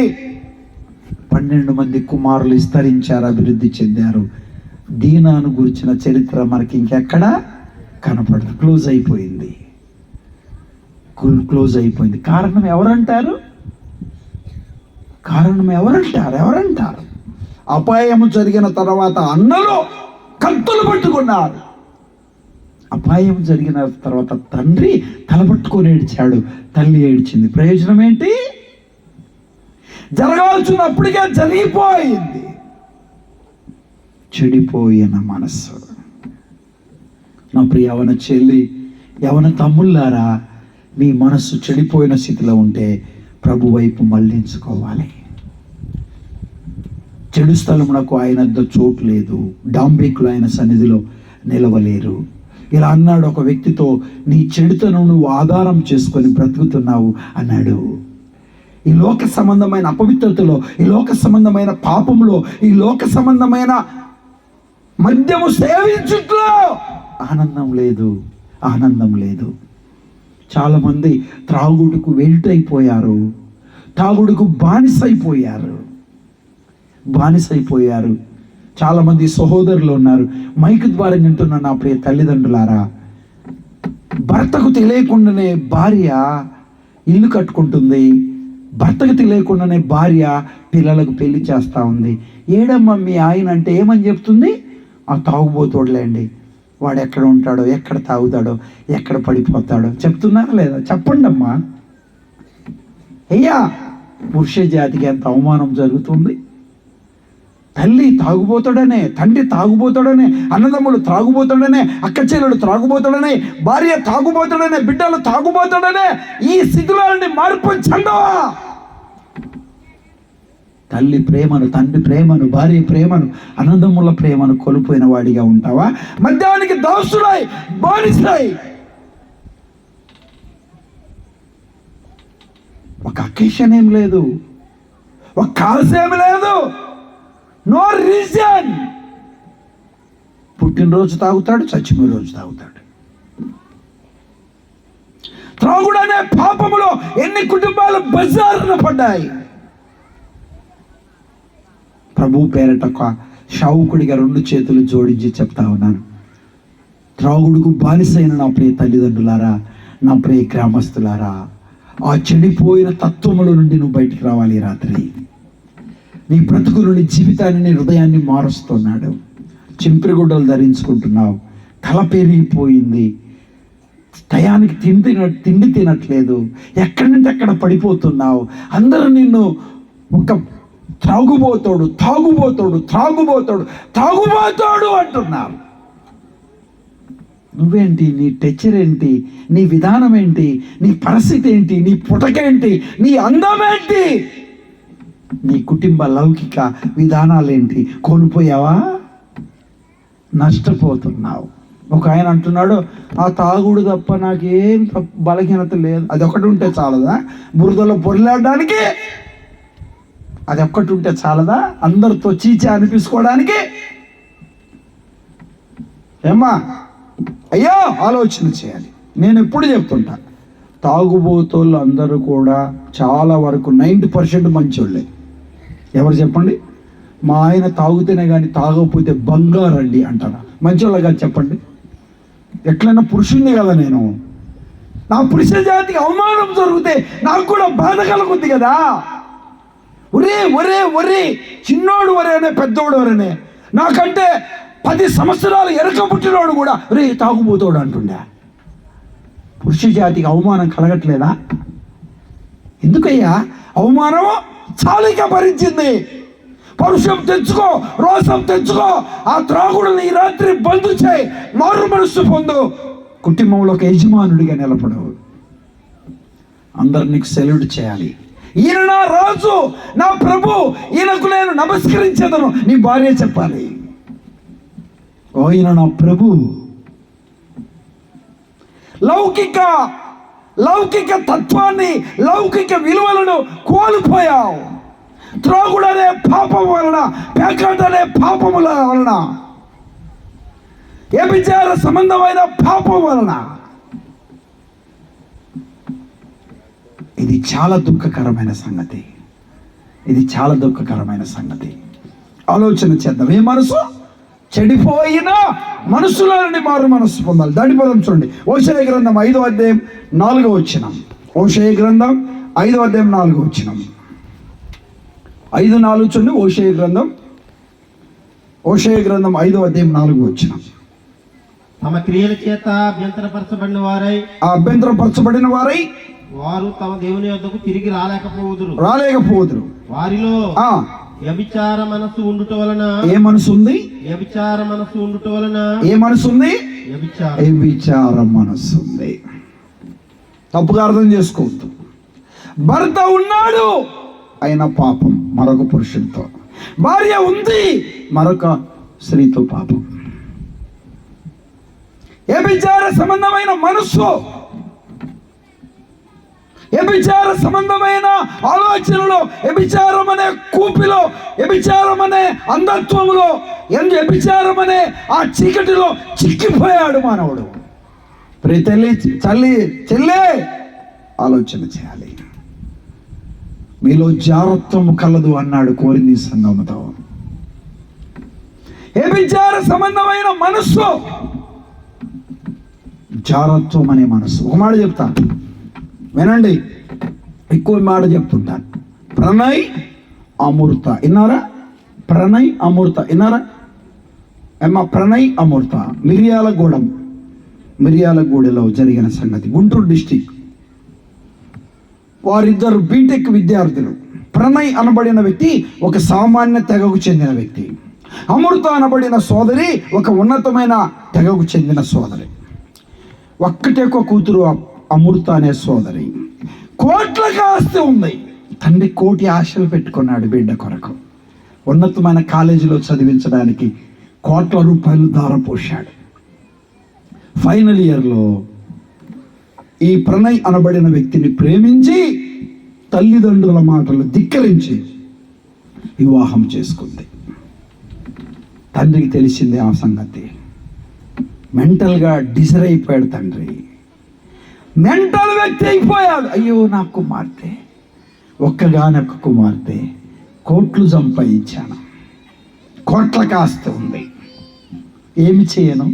12 మంది కుమారులు విస్తరించారు, అభివృద్ధి చెందారు. దీనాను గురించిన చరిత్ర మనకి ఇంకెక్కడా కనపడదు. క్లోజ్ అయిపోయింది. కారణం ఎవరంటారు? ఎవరంటారు? అపాయము జరిగిన తర్వాత అన్నలు కత్తులు పట్టుకున్నారు. అపాయం జరిగిన తర్వాత తండ్రి తలపట్టుకొని ఏడ్చాడు, తల్లి ఏడ్చింది. ప్రయోజనం ఏంటి? జరగాల్సినప్పటికే జరిగిపోయింది. చెడిపోయిన మనస్సు. నా ప్రియ యవ్వన చెల్లి, యవ్వన తమ్ముళ్ళారా, మీ మనస్సు చెడిపోయిన స్థితిలో ఉంటే ప్రభు వైపు మళ్ళించుకోవాలి. చెడు స్థలమునకు ఆయన చోటు లేదు, డాంబికులు ఆయన సన్నిధిలో నిలవలేరు. ఇలా అన్నాడు ఒక వ్యక్తితో, నీ చెడుతను నువ్వు ఆధారం చేసుకొని బ్రతుకుతున్నావు అన్నాడు. ఈ లోక సంబంధమైన అపవిత్రతలో, ఈ లోక సంబంధమైన పాపంలో, ఈ లోక సంబంధమైన మద్యము సేవించుట్లో ఆనందం లేదు. చాలామంది త్రాగుడుకు వెంటైపోయారు, తాగుడుకు బానిసైపోయారు. చాలామంది సహోదరులు ఉన్నారు. మైకు ద్వారా వింటున్న నా ప్రియ తల్లిదండ్రులారా, భర్తకు తెలియకుండానే భార్య ఇల్లు కట్టుకుంటుంది, భర్తకు తెలియకుండానే భార్య పిల్లలకు పెళ్లి చేస్తూ ఉంది. ఏడమ్మా మీ ఆయన అంటే ఏమని చెప్తుంది? ఆ తాగుబోతోడులేండి, వాడు ఎక్కడ ఉంటాడో, ఎక్కడ తాగుతాడో, ఎక్కడ పడిపోతాడో చెప్తున్నారా లేదా? చెప్పండి అమ్మా. అయ్యా, పురుష జాతికి ఎంత అవమానం జరుగుతుంది. తల్లి తాగుబోతాడనే, తండ్రి తాగుబోతాడనే, అన్నదమ్ములు తాగుబోతాడనే, అక్క చెల్లెలు తాగుబోతాడనే, భార్య తాగుబోతాడనే, బిడ్డలు తాగుబోతాడనే. ఈ స్థితిలో మార్పించండి. తల్లి ప్రేమను, తండ్రి ప్రేమను, భార్య ప్రేమను, అన్నదమ్ముల ప్రేమను కోల్పోయిన వాడిగా ఉంటావా? మద్యానికి దాసుడై, బానిసై. ఒక అకేషన్ ఏం లేదు, ఒక కాల్స్ ఏమి లేదు, నో రీజన్. పుట్టినరోజు తాగుతాడు, చచ్చిపోయిన రోజు తాగుతాడు. త్రాగుడు అనే పాపములో ఎన్ని కుటుంబాలు బజారున పడ్డాయి. ప్రభు పేరట ఒక షావుకుడిగా 2 చేతులు జోడించి చెప్తా ఉన్నాను, త్రాగుడుకు బానిసైన నా ప్రియ తల్లిదండ్రులారా, నా ప్రియ గ్రామస్తులారా, ఆ చెడిపోయిన తత్వముల నుండి నువ్వు బయటికి రావాలి ఈ రాత్రి. నీ బ్రతుకు నుండి జీవితాన్ని, నీ హృదయాన్ని మారుస్తున్నాడు. చింపిరిగుడ్డలు ధరించుకుంటున్నావు, తల పెరిగిపోయింది, టయానికి తిండి తినట్లేదు, ఎక్కడి నుండి అక్కడ పడిపోతున్నావు. అందరూ నిన్ను ఒక త్రాగుబోతాడు అంటున్నారు. నువ్వేంటి? నీ టెక్చర్ ఏంటి? నీ విధానం ఏంటి? నీ పరిస్థితి ఏంటి? నీ పుటకేంటి? నీ అందం ఏంటి? నీ కుటుంబ లౌకిక విధానాలేంటి? కోల్పోయావా? నష్టపోతున్నావు. ఒక ఆయన అంటున్నాడు, ఆ తాగుడు తప్ప నాకేం బలహీనత లేదు. అది ఒకటి ఉంటే చాలదా? బురదలో పొరలాడడానికి అది ఒక్కటి ఉంటే చాలదా? అందరితో చీచా అనిపించుకోవడానికి? ఏమ్మా అయ్యో, ఆలోచన చేయాలి. నేను ఎప్పుడు చెప్తుంటా, తాగుబోతోళ్ళు అందరూ కూడా చాలా వరకు 90% మంచోళ్ళే. ఎవరు చెప్పండి? మా ఆయన తాగుతేనే కానీ తాగకపోతే బంగారండి అంటారా? మంచోళ్ళ కాదు చెప్పండి. ఎట్లయినా పురుషుణ్ణి కదా నేను. నా పురుష జాతికి అవమానం జరిగితే నాకు కూడా బాధ కలుగుద్ది కదా. ఒరే ఒరే ఒరే, చిన్నోడు వరేనే, పెద్దోడు వరేనే, నాకంటే 10 సంవత్సరాలు ఎరక పుట్టినోడు కూడా రే తాగుబోతాడు అంటుండే. పురుష జాతికి అవమానం కలగట్లేదా? ఎందుకయ్యా అవమానం? చాలిక భరించింది. పరుషం తెచ్చుకో, రోషం తెచ్చుకో. ఆ త్రాగుడుని ఈ రాత్రి బంధు చేయి, మారు మనస్సు పొందు, కుటుంబంలో ఒక యజమానుడిగా నిలబడవు. అందరు నీకు సెల్యూట్ చేయాలి. ఈయన నా రాజు, నా ప్రభు, ఈయనకు నేను నమస్కరించేదను నీ భార్య చెప్పాలి. ఓ ఈయన నా ప్రభు. లౌకిక తత్వాన్ని, లౌకిక విలువలను కోల్పోయావు. త్రాగుడనే పాపం వలన, పేకాటనే పాపముల వలన, వ్యభిచార సంబంధమైన పాపం వలన. ఇది చాలా దుఃఖకరమైన సంగతి. ఆలోచన చేద్దాం. ఏ మనసు? చెడిపోయిన మనసులని మారు మనస్సు పొందాలి. దాని పదం చూడండి. హోషేయ గ్రంథం 5వ అధ్యాయం 4వ వచనం. హోషేయ గ్రంథం 5వ అధ్యాయం 4వ వచనం. 5:4 చూడండి. హోషేయ గ్రంథం 5వ అధ్యాయం 4వ వచనం. తమ క్రియల చేత అభ్యంతరపరచబడిన వారై వారు తమ దేవుని యొద్దకు తిరిగి రాలేకపోదురు. వారిలో వ్యభిచార మనసు ఉండుట వలన. ఏ మనసు ఉంది? వ్యభిచార మనసు ఉండుట వలన. ఏ మనసు ఉంది? వ్యభిచార మనసు ఉంది. తప్పుగా అర్థం చేసుకోవద్దు. భర్త ఉన్నాడు, అయిన పాపం మరొక పురుషుడితో. భార్య ఉంది, మరొక స్త్రీతో పాపం. వ్యభిచార సంబంధమైన మనస్సు, వ్యభిచార సంబంధమైన ఆలోచనలో, వ్యభిచారం అనే కూపిలో, వ్యభిచారం అనే అంధత్వంలో, వ్యభిచారం అనే ఆ చీకటిలో చిక్కిపోయాడు మానవుడు. చెల్లే ఆలోచన చేయాలి. మీలో జారత్వం కలదు అన్నాడు కోరింది సంగముతో. వ్యభిచార సంబంధమైన మనస్సు, జారత్వం అనే మనస్సు. ఒక మాట చెప్తాను, వినండి. ఎక్కువ మాట చెప్తుంటాను. ప్రణయ్ అమృత విన్నారా? ప్రణయ్ అమృత విన్నారా? ఏమా ప్రణయ్ అమృత మిర్యాలగూడలో జరిగిన సంగతి. గుంటూరు డిస్టిక్. వారిద్దరు బీటెక్ విద్యార్థులు. ప్రణయ్ అనబడిన వ్యక్తి ఒక సామాన్య తెగకు చెందిన వ్యక్తి. అమృత అనబడిన సోదరి ఒక ఉన్నతమైన తెగకు చెందిన సోదరి. ఒక్కటే ఒక కూతురు అమృత అనే సోదరి. కోట్లకు ఆస్తి ఉంది. తండ్రి కోటి ఆశలు పెట్టుకున్నాడు బిడ్డ కొరకు. ఉన్నతమైన కాలేజీలో చదివించడానికి కోట్ల రూపాయలు ధారపోశాడు. ఫైనల్ ఇయర్లో ఈ ప్రణయ్ అనబడిన వ్యక్తిని ప్రేమించి తల్లిదండ్రుల మాటలు ధిక్కరించి వివాహం చేసుకుంది. తండ్రికి తెలిసింది ఆ సంగతి. మెంటల్గా డిజర్ అయిపోయాడు తండ్రి. మెంటల్ వ్యక్తి అయిపోయాడు. అయ్యో నా కుమార్తె, ఒక్కగానొక్క కుమార్తె, కోట్లు సంపాదించాను, కోట్ల కాస్త ఉంది, ఏమి చేయను?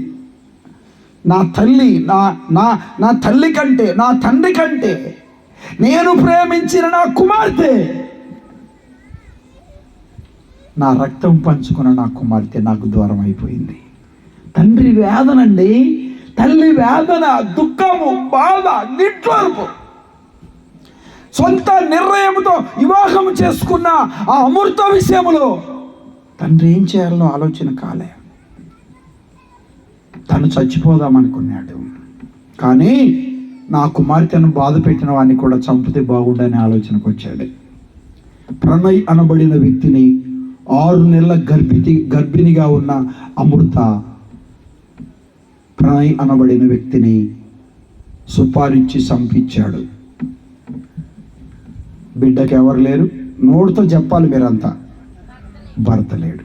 నా తల్లి నా నా నా తల్లి కంటే, నా తండ్రి కంటే నేను ప్రేమించిన నా కుమార్తె, నా రక్తం పంచుకున్న నా కుమార్తె నాకు దూరం అయిపోయింది. తండ్రి వేదనండి, తల్లి వేదన, దుఃఖము, బాధ, నిట్టూర్పు. సొంత నిర్ణయంతో వివాహం చేసుకున్న ఆ అమృత విషయంలో తండ్రి ఏం చేయాలో ఆలోచన కాలే. తను చచ్చిపోదామనుకున్నాడు, కానీ నా కుమార్తెను బాధ పెట్టిన వాడిని కూడా చంపితే బాగుండని ఆలోచనకు వచ్చాడు. ప్రణయ్ అనబడిన వ్యక్తిని 6 నెలల గర్భిణిగా ఉన్న అమృత ప్రణయ్ అనబడిన వ్యక్తిని సుపారిచ్చి చంపించాడు. బిడ్డకి ఎవరు లేరు, నోటితో చెప్పాలి మీరంతా. భర్త లేడు,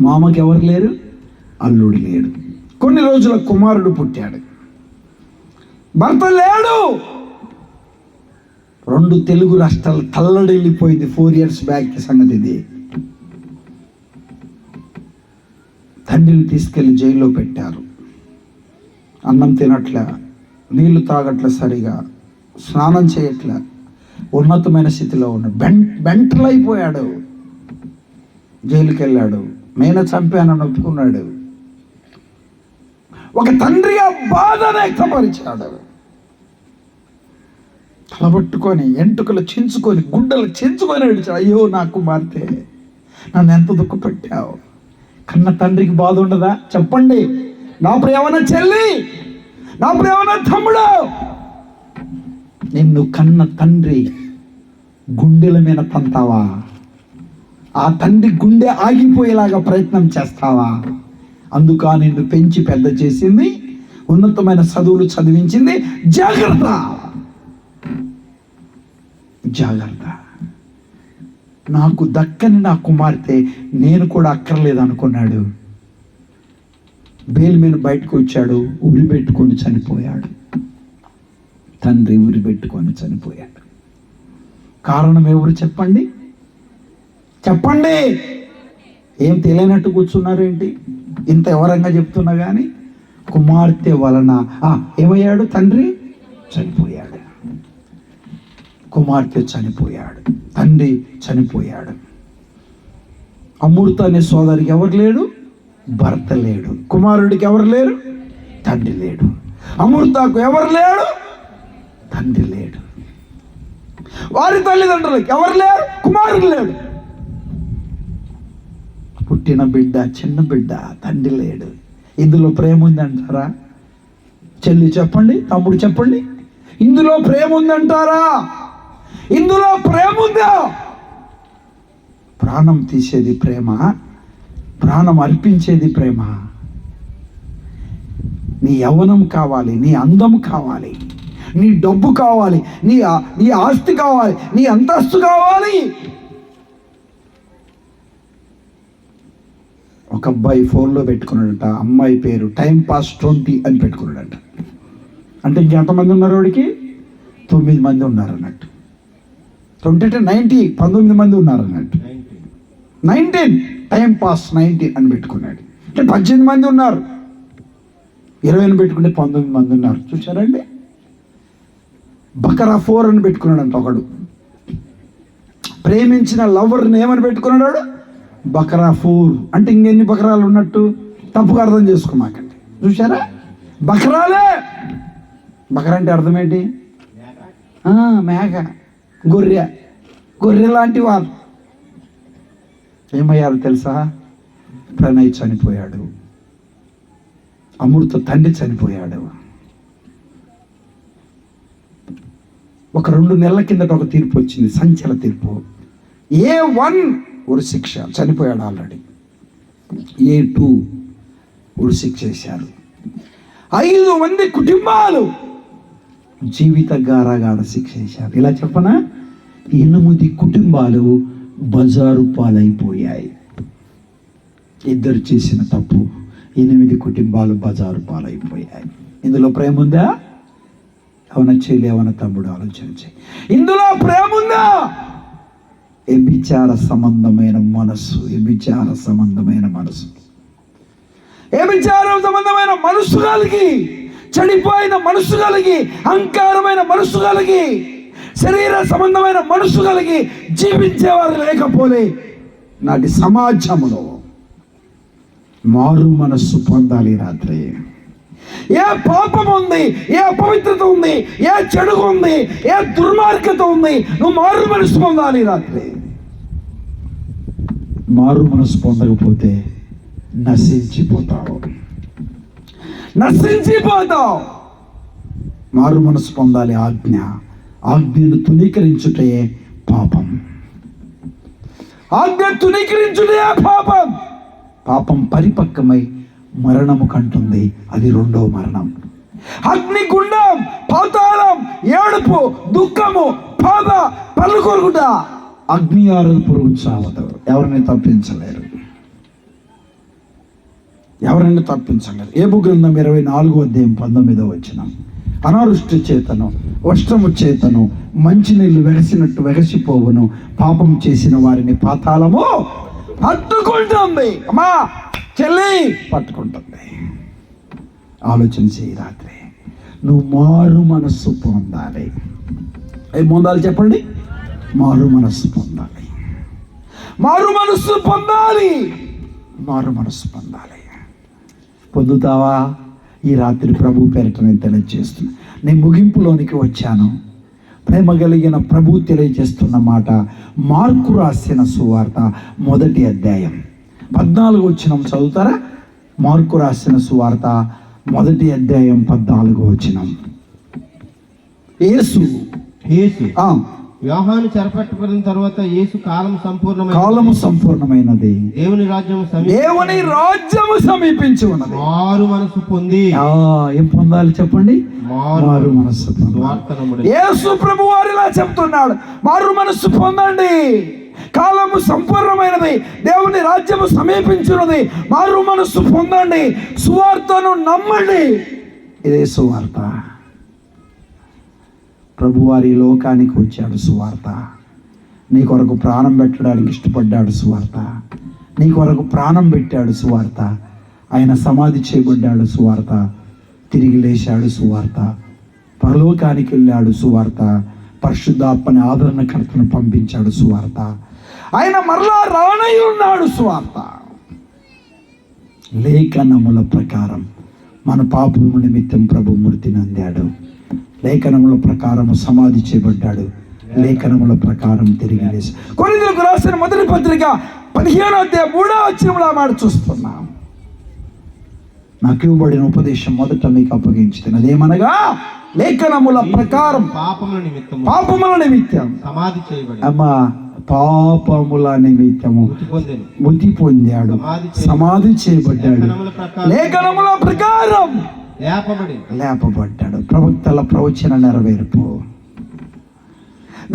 మామకి ఎవరు లేరు, అల్లుడు లేడు. కొన్ని రోజుల కుమారుడు పుట్టాడు, భర్త లేడు. 2 తెలుగు రాష్ట్రాలు తల్లడిల్లిపోయింది 4 years బ్యాక్ సంగతి ఇది. తండ్రిని తీసుకెళ్లి జైల్లో పెట్టారు. అన్నం తినట్లే, నీళ్లు తాగట్లే, సరిగా స్నానం చేయట్లే, ఉన్నతమైన స్థితిలో ఉన్నాడు. బెంటలు అయిపోయాడు. జైలుకి వెళ్ళాడు. నేను చంపానని ఒప్పుకున్నాడు. ఒక తండ్రిగా బాధను వ్యక్తపరిచాడు. తలబట్టుకొని, ఎంటుకలు చించుకొని, గుడ్డలు చించుకొని ఏడ్చాడు. అయ్యో నా కుమార్తె, నన్ను ఎంత దుఃఖపెట్టావు. కన్న తండ్రికి బాధ ఉండదా? చెప్పండి. నా ప్రియమైన చెల్లి, నా ప్రియమైన తమ్ముడు, నిన్ను కన్న తండ్రి గుండెల మీద తంతావా? ఆ తండ్రి గుండె ఆగిపోయేలాగా ప్రయత్నం చేస్తావా? అందుక నిన్ను పెంచి పెద్ద చేసింది, ఉన్నతమైన చదువులు చదివించింది. జాగ్రత్త, జాగ్రత్త. నాకు దక్కని నా కుమార్తె నేను కూడా అక్కర్లేదు అనుకున్నాడు. బెయిల్ మీద బయటకు వచ్చాడు. ఉరి పెట్టుకొని చనిపోయాడు. తండ్రి ఉరి పెట్టుకొని చనిపోయాడు. కారణం ఎవరు చెప్పండి? చెప్పండి. ఏం తెలియనట్టు కూర్చున్నారేంటి? ఇంత వివరంగా చెప్తున్నా కానీ కుమార్తె వలన ఏమయ్యాడు? తండ్రి చనిపోయాడు, కుమార్తె చనిపోయాడు, తండ్రి చనిపోయాడు. అమృత అనే సోదరికి ఎవరు లేడు? భర్త లేడు. కుమారుడికి ఎవరు లేరు? తండ్రి లేడు. అమృతకు ఎవరు లేడు? తండ్రి లేడు. వారి తల్లిదండ్రులకు ఎవరు లేరు? కుమారుడు లేడు. పుట్టిన బిడ్డ, చిన్న బిడ్డ, తండ్రి లేడు. ఇందులో ప్రేమ ఉందంటారా? చెల్లి చెప్పండి, తమ్ముడు చెప్పండి, ఇందులో ప్రేమ ఉందంటారా? ఇందులో ప్రేమ ఉందా? ప్రాణం తీసేది ప్రేమ, ప్రాణం అర్పించేది ప్రేమ. నీ యవ్వనం కావాలి, నీ అందం కావాలి, నీ డబ్బు కావాలి, నీ ఆస్తి కావాలి, నీ అంతస్తు కావాలి. ఒక అబ్బాయి ఫోన్లో పెట్టుకున్నాడట, అమ్మాయి పేరు టైంపాస్ 20 అని పెట్టుకున్నాడట. అంటే ఇంకెంతమంది ఉన్నారు? వాడికి 9 మంది ఉన్నారు అన్నట్టు. 20 అంటే 90, 19 మంది ఉన్నారు అన్నట్టు. 19 టైంపాస్ 19 అని పెట్టుకున్నాడు. అంటే 18 మంది ఉన్నారు. 20 పెట్టుకుంటే 19 మంది ఉన్నారు. చూసారండి? బకరా 4 అని పెట్టుకున్నాడంట ఒకడు. ప్రేమించిన లవర్ని ఏమని పెట్టుకున్నాడు? బకరా 4. అంటే ఇంకెన్ని బకరాలు ఉన్నట్టు? తప్పుగా అర్థం చేసుకోమాకండి. చూసారా? బకరాలే. బకరా అంటే అర్థం ఏంటి? మేక, గొర్రె లాంటి వారు. ఏమయ్యారు తెలుసా? ప్రణయ్ చనిపోయాడు, అమృత తండ్రి చనిపోయాడు. ఒక 2 నెలల కిందట ఒక తీర్పు వచ్చింది, సంచల తీర్పు. A1 ఉరి శిక్ష, చనిపోయాడు ఆల్రెడీ. A2 ఉరి శిక్ష చేశారు. 5 మంది కుటుంబాలు జీవిత కారాగార శిక్ష చేశారు. ఇలా చెప్పనా? 8 కుటుంబాలు బజారు పాలైపోయాయి. 2 చేసిన తప్పు, 8 కుటుంబాలు బజారు పాలైపోయాయి. ఇందులో ప్రేమ ఉందా? ఎవన చెల్లి, ఎవన తమ్ముడు ఆలోచన చేయి. ఇందులో ప్రేమ ఉందా? వ్యభిచార సంబంధమైన మనసు, వ్యభిచార సంబంధమైన మనసు, వ్యభిచారం సంబంధమైన మనసు కలిగి చెడిపోయిన మనసు కలిగి, అహంకారమైన మనసు కలిగి, శరీర సంబంధమైన మనసు కలిగి జీవించేవారు లేకపోలే నాటి సమాజంలో మారు మనస్సు పొందాలి. రాత్రి ఏ పాపం ఉంది, ఏ అపవిత్రత ఉంది, ఏ చెడు ఉంది, ఏ దుర్మార్గత ఉంది, నువ్వు మారు మనసు పొందాలి. రాత్రి మారు మనసు పొందకపోతే నశించిపోతావు. మారు మనసు పొందాలి. ఆజ్ఞను తునీకరించుటే పాపం. ఆజ్ఞ తునీకరించుటే పాపం. పాపం పరిపక్వమై మరణము కంటుంది. అది రెండో మరణం. అగ్నిగుండం, పాతాళం, ఏడుపు, దుఃఖము, బాధ, పళ్ళు కొరుకుట. అగ్ని ఆరదు, పురుగు చావదు. ఎవరిని తప్పించలేరు. ఏబు గ్రంథం 24:19 అనారుష్టి చేతను, వస్త్రము చేతను మంచినీళ్ళు వెగసినట్టు వెగసిపోవును. పాపం చేసిన వారిని పాతాళము పట్టుకుంటుంది. అమ్మా చెల్లి పట్టుకుంటుంది. ఆలోచన చేయి. రాత్రి నువ్వు మారు మనస్సు పొందాలి. ఏం పొందాలి చెప్పండి? మారు మనస్సు పొందాలి. మారు మనస్సు పొందాలి. మారు మనస్సు పొందాలి. పొందుతావా? ఈ రాత్రి ప్రభు పేరిట నేను తెలియజేస్తున్నా. నేను ముగింపులోనికి వచ్చాను. ప్రేమ కలిగిన ప్రభు తెలియజేస్తున్న మాట మార్కు రాసిన సువార్త 1వ అధ్యాయం 14 చదువుతారా? మార్కు రాసిన సువార్త 1వ అధ్యాయం 14 యేసు యోహాను చెరపట్టబడిన తర్వాత యేసు కాలము సంపూర్ణమైనది, దేవుని రాజ్యము సమీపించి ఉన్నది. మారు మనసు పొంది ఏం పొందాలి చెప్పండి? మారు మనస్సు. యేసు ప్రభు వారు ఇలా చెప్తున్నాడు, మారు మనస్సు పొందండి. కాలము సంపూర్ణమైనది, దేవుని రాజ్యము సమీపించున్నది. మారు మనస్సు పొందండి. సువార్తను నమ్మండి. ఇదే సువార్త. ప్రభువారి లోకానికి వచ్చాడు. సువార్త నీ కొరకు ప్రాణం పెట్టడానికి ఇష్టపడ్డాడు. సువార్త నీ కొరకు ప్రాణం పెట్టాడు. సువార్త ఆయన సమాధి చేయబడ్డాడు. సువార్త తిరిగి లేచాడు. సువార్త పరలోకానికి వెళ్ళాడు. సువార్త పరిశుద్ధాత్మని ఆదరణకర్తను పంపించాడు. సువార్త ఆయన మరలా రానై ఉన్నాడు. సువార్త లేఖనముల ప్రకారం మన పాపము నిమిత్తం ప్రభు మృతి నందాడు. లేఖనముల ప్రకారం సమాధి చేయబడ్డాడు. లేఖనముల ప్రకారం తిరిగి లేచి. కొరింథీయులకు రాసిన మొదటి పత్రిక 15వ అధ్యాయం 3వ వచనంలో మాట చూస్తున్నాం. నాకు ఇవ్వబడిన ఉపదేశం మొదట మీకు అప్పగించింది. అదేమనగా లేఖనముల ప్రకారం పాపముల నిమిత్తం సమాధి చేయబడి అమ్మా పాపముల నిమిత్తము మృతి పొందాడు. సమాధి చేయబడ్డాడు. లేఖనముల ప్రకారం లేపబడ్డాడు. ప్రవక్తల ప్రవచన నెరవేర్పు.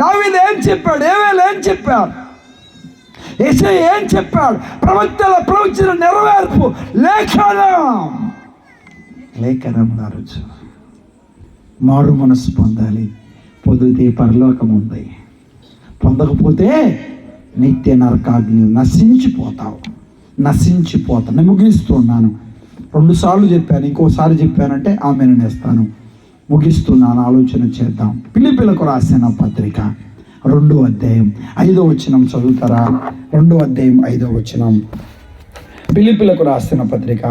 దావీదు ఏం చెప్పాడు? ఏవేలు ఏం చెప్పాడు? యేసయ్య ఏం చెప్పాడు? ప్రవక్తల ప్రవచన నెరవేర్పు. లేఖనం రుజు. మారు మనసు పొందాలి. పొందితే పరలోకం ఉంది, పొందకపోతే నిత్య నరకాగ్ని. నశించిపోతావు. నేను ముగిస్తున్నాను. 2 సార్లు చెప్పాను, ఇంకోసారి చెప్పానంటే ఆమెను నేస్తాను. ముగిస్తున్నాను. ఆలోచన చేద్దాం. ఫిలిప్పీలకు రాసిన పత్రిక 2వ అధ్యాయం 5వ వచనం చదువుతారా? 2వ అధ్యాయం 5వ వచనం. ఫిలిప్పీలకు రాసిన పత్రిక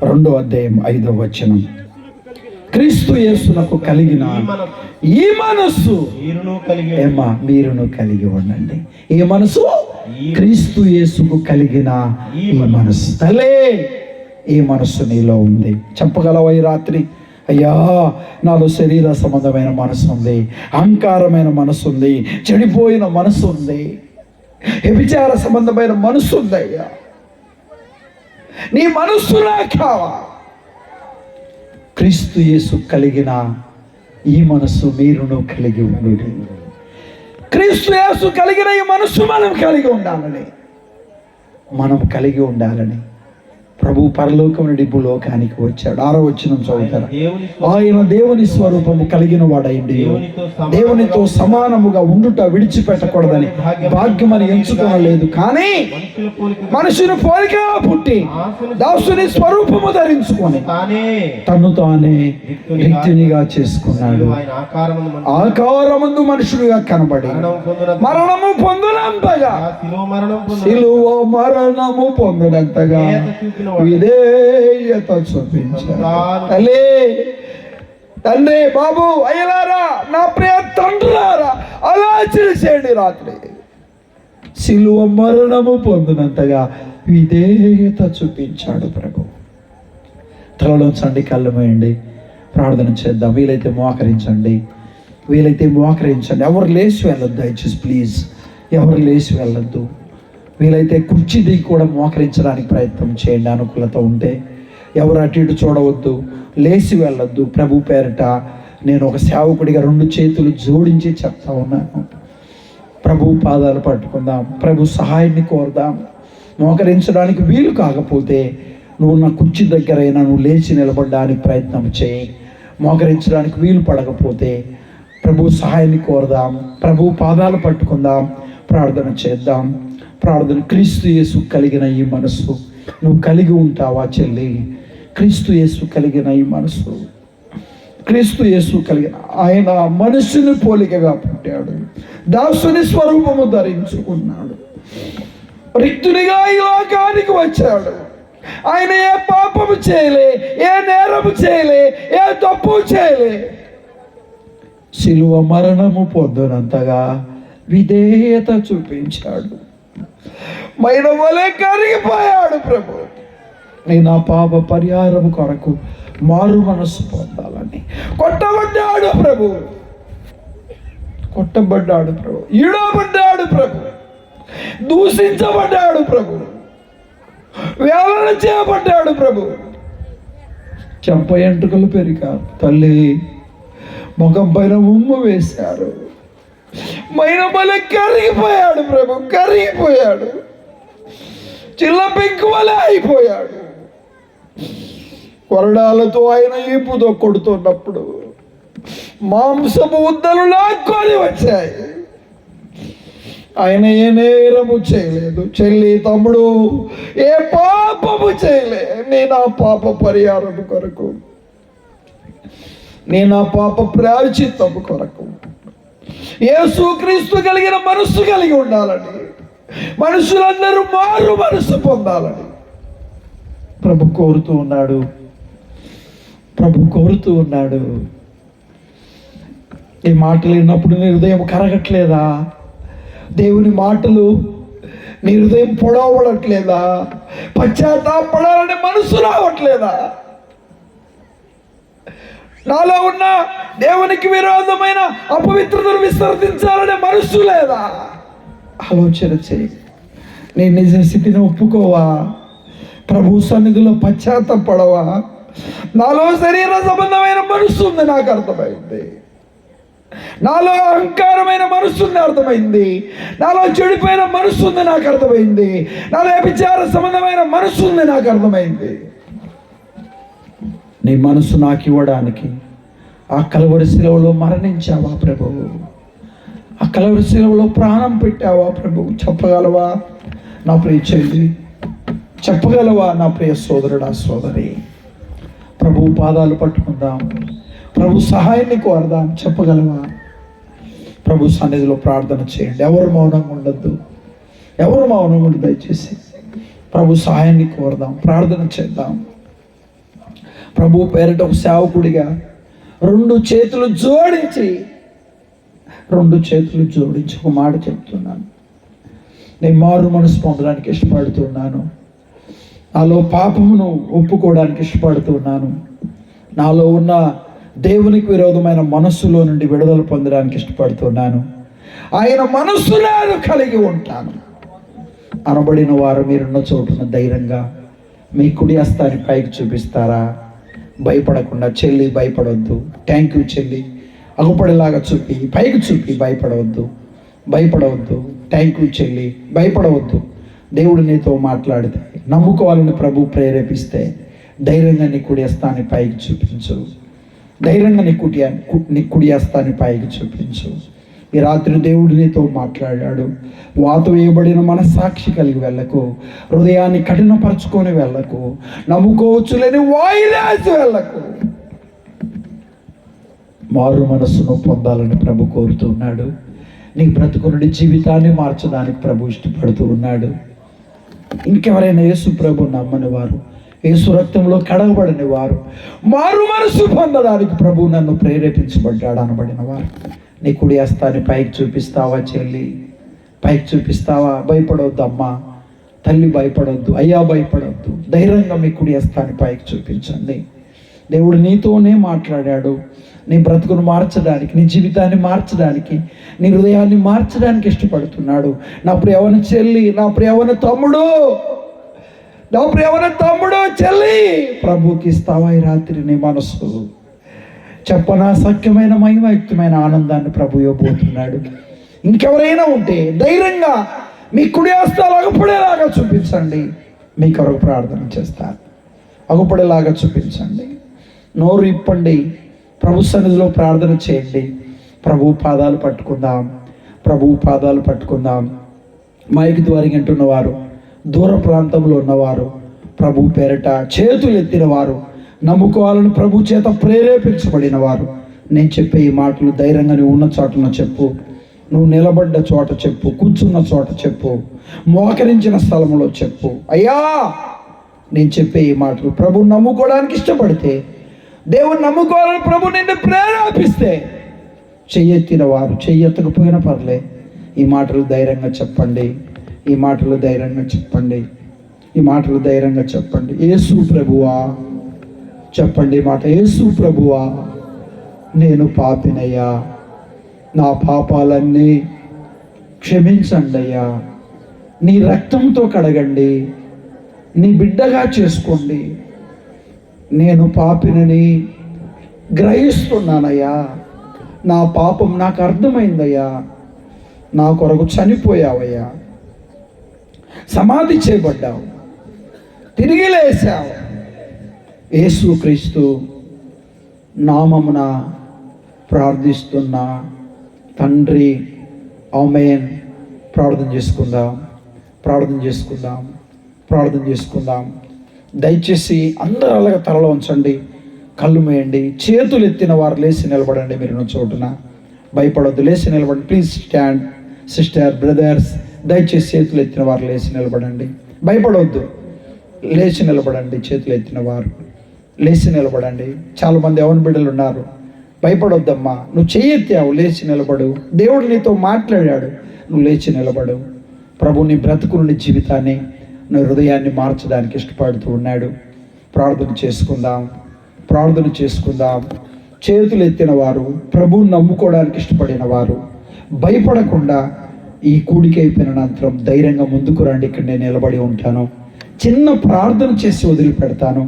2వ అధ్యాయం 5వ వచనం. క్రీస్తు యేసునకు కలిగిన ఈ మనస్సు మీరును కలిగి ఉండండి. ఏ మనసు? క్రీస్తు యేసుకు కలిగిన ఈ మనస్సు. తలే ఈ మనస్సు నీలో ఉంది. చెప్పగలవా ఈ రాత్రి? అయ్యా, నాలో శరీర సంబంధమైన మనసు ఉంది, అహంకారమైన మనసు ఉంది, చెడిపోయిన మనసు ఉంది, వ్యభిచార సంబంధమైన మనసు ఉంది. అయ్యా, నీ మనస్సు నాకు కావా? క్రీస్తు యేసు కలిగిన ఈ మనస్సు మీరును కలిగి ఉండు. క్రీస్తు యేసు కలిగిన ఈ మనస్సు మనం కలిగి ఉండాలని ప్రభు పరలోకం నుండి భూలోకానికి వచ్చాడు. 6వ వచనం చదువుతారా? దేవుని ఆయన దేవుని స్వరూపము కలిగిన వాడైండి దేవునితో సమానముగా ఉండుట విడిచిపెట్టకూడదని భాగ్యమని ఎంచుకోనలేదు, కానీ మనుషుని పోలికగా పుట్టి దాసుని స్వరూపము ధరించుకొని తను తానే రిక్తునిగా చేసుకున్నాడు. ఆకారమందు మనుషుడిగా కనబడి మరణము పొందునంతగా శిలువ మరణము పొందునంతగా విధేయత చూపించాడు. తండ్రి, బాబు, అయ్యలారా, నా ప్రియ తండ్రులారా, అలా చేసేయండి. రాత్రి శిలువ మరణము పొందినంతగా విధేయత చూపించాడు ప్రభు. తలలోంచండి, కళ్ళు మూయండి, ప్రార్థన చేద్దాం. వీలైతే మోకరించండి, ఎవరు లేచి వెళ్ళొద్దు దయచేసి, ప్లీజ్ ఎవరు లేచి వెళ్ళొద్దు. వీలైతే కుర్చీ దిగి కూడా మోకరించడానికి ప్రయత్నం చేయండి. అనుకూలత ఉంటే ఎవరు అటు ఇటు చూడవద్దు, లేచి వెళ్ళొద్దు. ప్రభు పేరిట నేను ఒక సేవకుడిగా 2 చేతులు జోడించి చెప్తా ఉన్నాను. ప్రభు పాదాలు పట్టుకుందాం, ప్రభు సహాయాన్ని కోరుదాం. మోకరించడానికి వీలు కాకపోతే నువ్వు నా కుర్చీ దగ్గరైనా నువ్వు లేచి నిలబడడానికి ప్రయత్నం చేయి. మోకరించడానికి వీలు పడకపోతే ప్రభు సహాయాన్ని కోరుదాం, ప్రభు పాదాలు పట్టుకుందాం, ప్రార్థన చేద్దాం. ప్రార్థన. క్రీస్తు యేసు కలిగిన ఈ మనసు నువ్వు కలిగి ఉంటావా చెల్లి? క్రీస్తు యేసు కలిగిన ఈ మనసు, క్రీస్తు యేసు కలిగిన ఆయన మనుషుని పోలికగా పుట్టాడు, దాసుని స్వరూపము ధరించుకున్నాడు, రిక్తునిగా ఈ లోకానికి వచ్చాడు. ఆయన ఏ పాపము చేయలే, ఏ నేరము చేయలే, ఏ తప్పు చేయలే. శిలువ మరణము పొందినంతగా విధేయత చూపించాడు. మైన వలె కరిగిపోయాడు ప్రభు. నేను నా పాప పరిహారం కొరకు మారు మనస్సు పొందాలని కొట్టబడ్డాడు ప్రభు, ఈడబడ్డాడు ప్రభు, దూషించబడ్డాడు ప్రభు, వేలన చేయబడ్డాడు ప్రభు. చెంప ఎంట్రుకలు పెరిగారు, తల్లి ముఖం పైన ఉమ్ము వేశారు. మైన వలె కరిగిపోయాడు ప్రభు, కరిగిపోయాడు. చిల్ల పెంకు వలె అయిపోయాడు. కొరడాలతో ఆయన ఈపుతో కొడుతున్నప్పుడు మాంసపు ఉద్దలు లాక్కొని వచ్చాయి. ఆయన ఏ నేరము చేయలేదు. చెల్లి, తమ్ముడు, ఏ పాపము చేయలే. నేను ఆ పాప పరిహారం కొరకు, నేను ఆ పాప ప్రాయశ్చిత్తము కొరకు యేసుక్రీస్తు కలిగిన మనస్సు కలిగి ఉండాలని, మనుషులందరూ మారు మనస్సు పొందాలని ప్రభు కోరుతూ ఉన్నాడు. ఈ మాటలు విన్నప్పుడు నీ హృదయం కరగట్లేదా? దేవుని మాటలు నీ హృదయం పొడవడట్లేదా? పశ్చాత్తాపడాలని మనసు రావట్లేదా? నాలో ఉన్న దేవునికి విరోధమైన అపవిత్రతను విసర్జించాలనే మనసు లేదా? ఆలోచన చేయి. నీ నిజ స్థితిని ఒప్పుకోవా? ప్రభు సన్నిధిలో పశ్చాత్తాపడవా? నాలో శరీర సంబంధమైన మనసు ఉంది, నాకు అర్థమైంది. నాలో అహంకారమైన మనసు ఉంది, అర్థమైంది. నాలో చెడిపోయిన మనసు ఉంది, నాకు అర్థమైంది. నాలో వ్యభిచార సంబంధమైన మనసు ఉంది, నాకు అర్థమైంది. నీ మనసు నాకు ఇవ్వడానికి ఆ కలువరి శిలువలో మరణించావా ప్రభువు? ఆ కలువరి శిలువలో ప్రాణం పెట్టావా ప్రభు? చెప్పగలవా నా ప్రియ చెల్లి? చెప్పగలవా నా ప్రియ సోదరుడా, సోదరి? ప్రభు పాదాలు పట్టుకుందాం, ప్రభు సహాయాన్ని కోరదాం. చెప్పగలవా? ప్రభు సన్నిధిలో ప్రార్థన చేయండి. ఎవరు మౌనంగా ఉండద్దు, ఎవరు మౌనంగా ఉండదు. దయచేసి ప్రభు సహాయాన్ని కోరదాం, ప్రార్థన చేద్దాం. ప్రభు పేరిట ఒక సేవకుడిగా 2 చేతులు జోడించి ఒక మాట చెప్తున్నాను. నేను మారు మనసు పొందడానికి ఇష్టపడుతున్నాను. నాలో పాపమును ఒప్పుకోవడానికి ఇష్టపడుతున్నాను. నాలో ఉన్న దేవునికి విరోధమైన మనస్సులో నుండి విడుదల పొందడానికి ఇష్టపడుతున్నాను. ఆయన మనస్సు నేను కలిగి ఉంటాను అనబడిన వారు మీరున్న చోటున ధైర్యంగా మీ కుడి హస్తాన్ని పైకి చూపిస్తారా? భయపడకుండా. చెల్లి, భయపడవద్దు. థ్యాంక్ యూ చెల్లి. అగుపడేలాగా చూపి, పైకి చూపి. భయపడవద్దు. థ్యాంక్ యూ చెల్లి. భయపడవద్దు. దేవుడు నీతో మాట్లాడితే, నమ్ముకోవాలని ప్రభు ప్రేరేపిస్తే ధైర్యంగా నీ కుడి హస్తాన్ని పైకి చూపించు. ధైర్యంగా నీ కుడి హస్తాన్ని పైకి చూపించు. ఈ రాత్రి దేవుడు నీతో మాట్లాడాడు. వాత వేయబడిన మనస్సాక్షి కలిగి వెళ్ళకు, హృదయాన్ని కఠినపరచుకొని వెళ్ళకు, నమ్ముకోవచ్చులేని వాయిదాసి వెళ్ళకు. మారు మనస్సును పొందాలని ప్రభు కోరుతున్నాడు. నీ బ్రతుకు నుండి జీవితాన్ని మార్చడానికి ప్రభు ఇష్టపడుతూ ఉన్నాడు. ఇంకెవరైనా యేసు ప్రభు నమ్మని వారు, యేసు రక్తంలో కడగబడిన వారు, మారు మనస్సు పొందడానికి ప్రభు నన్ను ప్రేరేపించబడ్డాడు అనబడిన వారు, నీ కుడి హస్తాన్ని పైకి చూపిస్తావా చెల్లి? పైకి చూపిస్తావా? భయపడవద్దు అమ్మా, తల్లి భయపడవద్దు, అయ్యా భయపడవద్దు. ధైర్యంగా మీ కుడి హస్తాన్ని పైకి చూపించండి. దేవుడు నీతోనే మాట్లాడాడు. నీ బ్రతుకును మార్చడానికి, నీ జీవితాన్ని మార్చడానికి, నీ హృదయాన్ని మార్చడానికి ఇష్టపడుతున్నాడు. నా ప్రియవన చెల్లి, నా ప్రియవన తమ్ముడు, నా ప్రియవన తమ్ముడు చెల్లి, ప్రభుకి ఇస్తావా ఈ రాత్రి నీ మనసు? చెప్పనా సఖ్యమైన మహిమయుక్తమైన ఆనందాన్ని ప్రభు ఇవ్వబోతున్నాడు. ఇంకెవరైనా ఉంటే ధైర్యంగా మీ కుడి హస్తాలు అగుపడేలాగా చూపించండి. మీ కొరకు ప్రార్థన చేస్తారు. అగుపడేలాగా చూపించండి. నోరు ఇప్పండి. ప్రభు సన్నిధిలో ప్రార్థన చేయండి. ప్రభు పాదాలు పట్టుకుందాం. ప్రభు పాదాలు పట్టుకుందాం. మైక్ ద్వారా వింటున్నవారు, దూర ప్రాంతంలో ఉన్నవారు, ప్రభు పేరట చేతులు ఎత్తిన వారు, నమ్ముకోవాలని ప్రభు చేత ప్రేరేపించబడిన వారు, నేను చెప్పే ఈ మాటలు ధైర్యంగా నువ్వు ఉన్న చోటన చెప్పు. నువ్వు నిలబడ్డ చోట చెప్పు, కూర్చున్న చోట చెప్పు, మోకరించిన స్థలంలో చెప్పు. అయ్యా, నేను చెప్పే ఈ మాటలు ప్రభు నమ్ముకోవడానికి ఇష్టపడితే, దేవుని నమ్ముకోవాలని ప్రభు నిన్ను ప్రేరేపిస్తే, చెయ్యెత్తిన వారు, చెయ్యెత్తకపోయినా పర్లే, ఈ మాటలు ధైర్యంగా చెప్పండి. ఈ మాటలు ధైర్యంగా చెప్పండి. ఈ మాటలు ధైర్యంగా చెప్పండి. యేసు ప్రభువా, చెప్పండి ఈ మాట. యేసు ప్రభువా, నేను పాపినయ్యా, నా పాపాలన్నీ క్షమించండి అయ్యా, నీ రక్తంతో కడగండి, నీ బిడ్డగా చేసుకోండి. నేను పాపినని గ్రహిస్తున్నానయ్యా, నా పాపం నాకు అర్థమైందయ్యా, నా కొరకు చనిపోయావయ్యా, సమాధి చేయబడ్డావు, తిరిగి లేచావు. యేసుక్రీస్తు నామమున ప్రార్థిస్తున్నా తండ్రి, ఆమేన్. ప్రార్థన చేసుకుందాం, ప్రార్థన చేసుకుందాం, ప్రార్థన చేసుకుందాం. దయచేసి అందరూ అలాగే తలలో ఉంచండి, కళ్ళు మూయండి. చేతులు ఎత్తిన వారు లేచి నిలబడండి. మీరు ఉన్న చోటున భయపడొద్దు, లేచి నిలబడండి. Please stand. సిస్టర్, బ్రదర్స్, దయచేసి చేతులు ఎత్తిన వారు లేచి నిలబడండి. భయపడవద్దు, లేచి నిలబడండి. చేతులు ఎత్తిన వారు లేచి నిలబడండి. చాలామంది యవన బిడ్డలు ఉన్నారు. భయపడొద్దమ్మా, నువ్వు చెయ్యెత్తావు, లేచి నిలబడు. దేవుడు నీతో మాట్లాడాడు, నువ్వు లేచి నిలబడు. ప్రభు నీ బ్రతుకు నుండి జీవితాన్ని, నీ హృదయాన్ని మార్చడానికి ఇష్టపడుతూ ఉన్నాడు. ప్రార్థన చేసుకుందాం, ప్రార్థన చేసుకుందాం. చేతులు ఎత్తిన వారు, ప్రభువుని నమ్ముకోవడానికి ఇష్టపడిన వారు, భయపడకుండా ఈ కూడిక అయిపోయిన అనంతరం ధైర్యంగా ముందుకు రండి. ఇక్కడ నేను నిలబడి ఉంటాను. చిన్న ప్రార్థన చేసి వదిలిపెడతాను.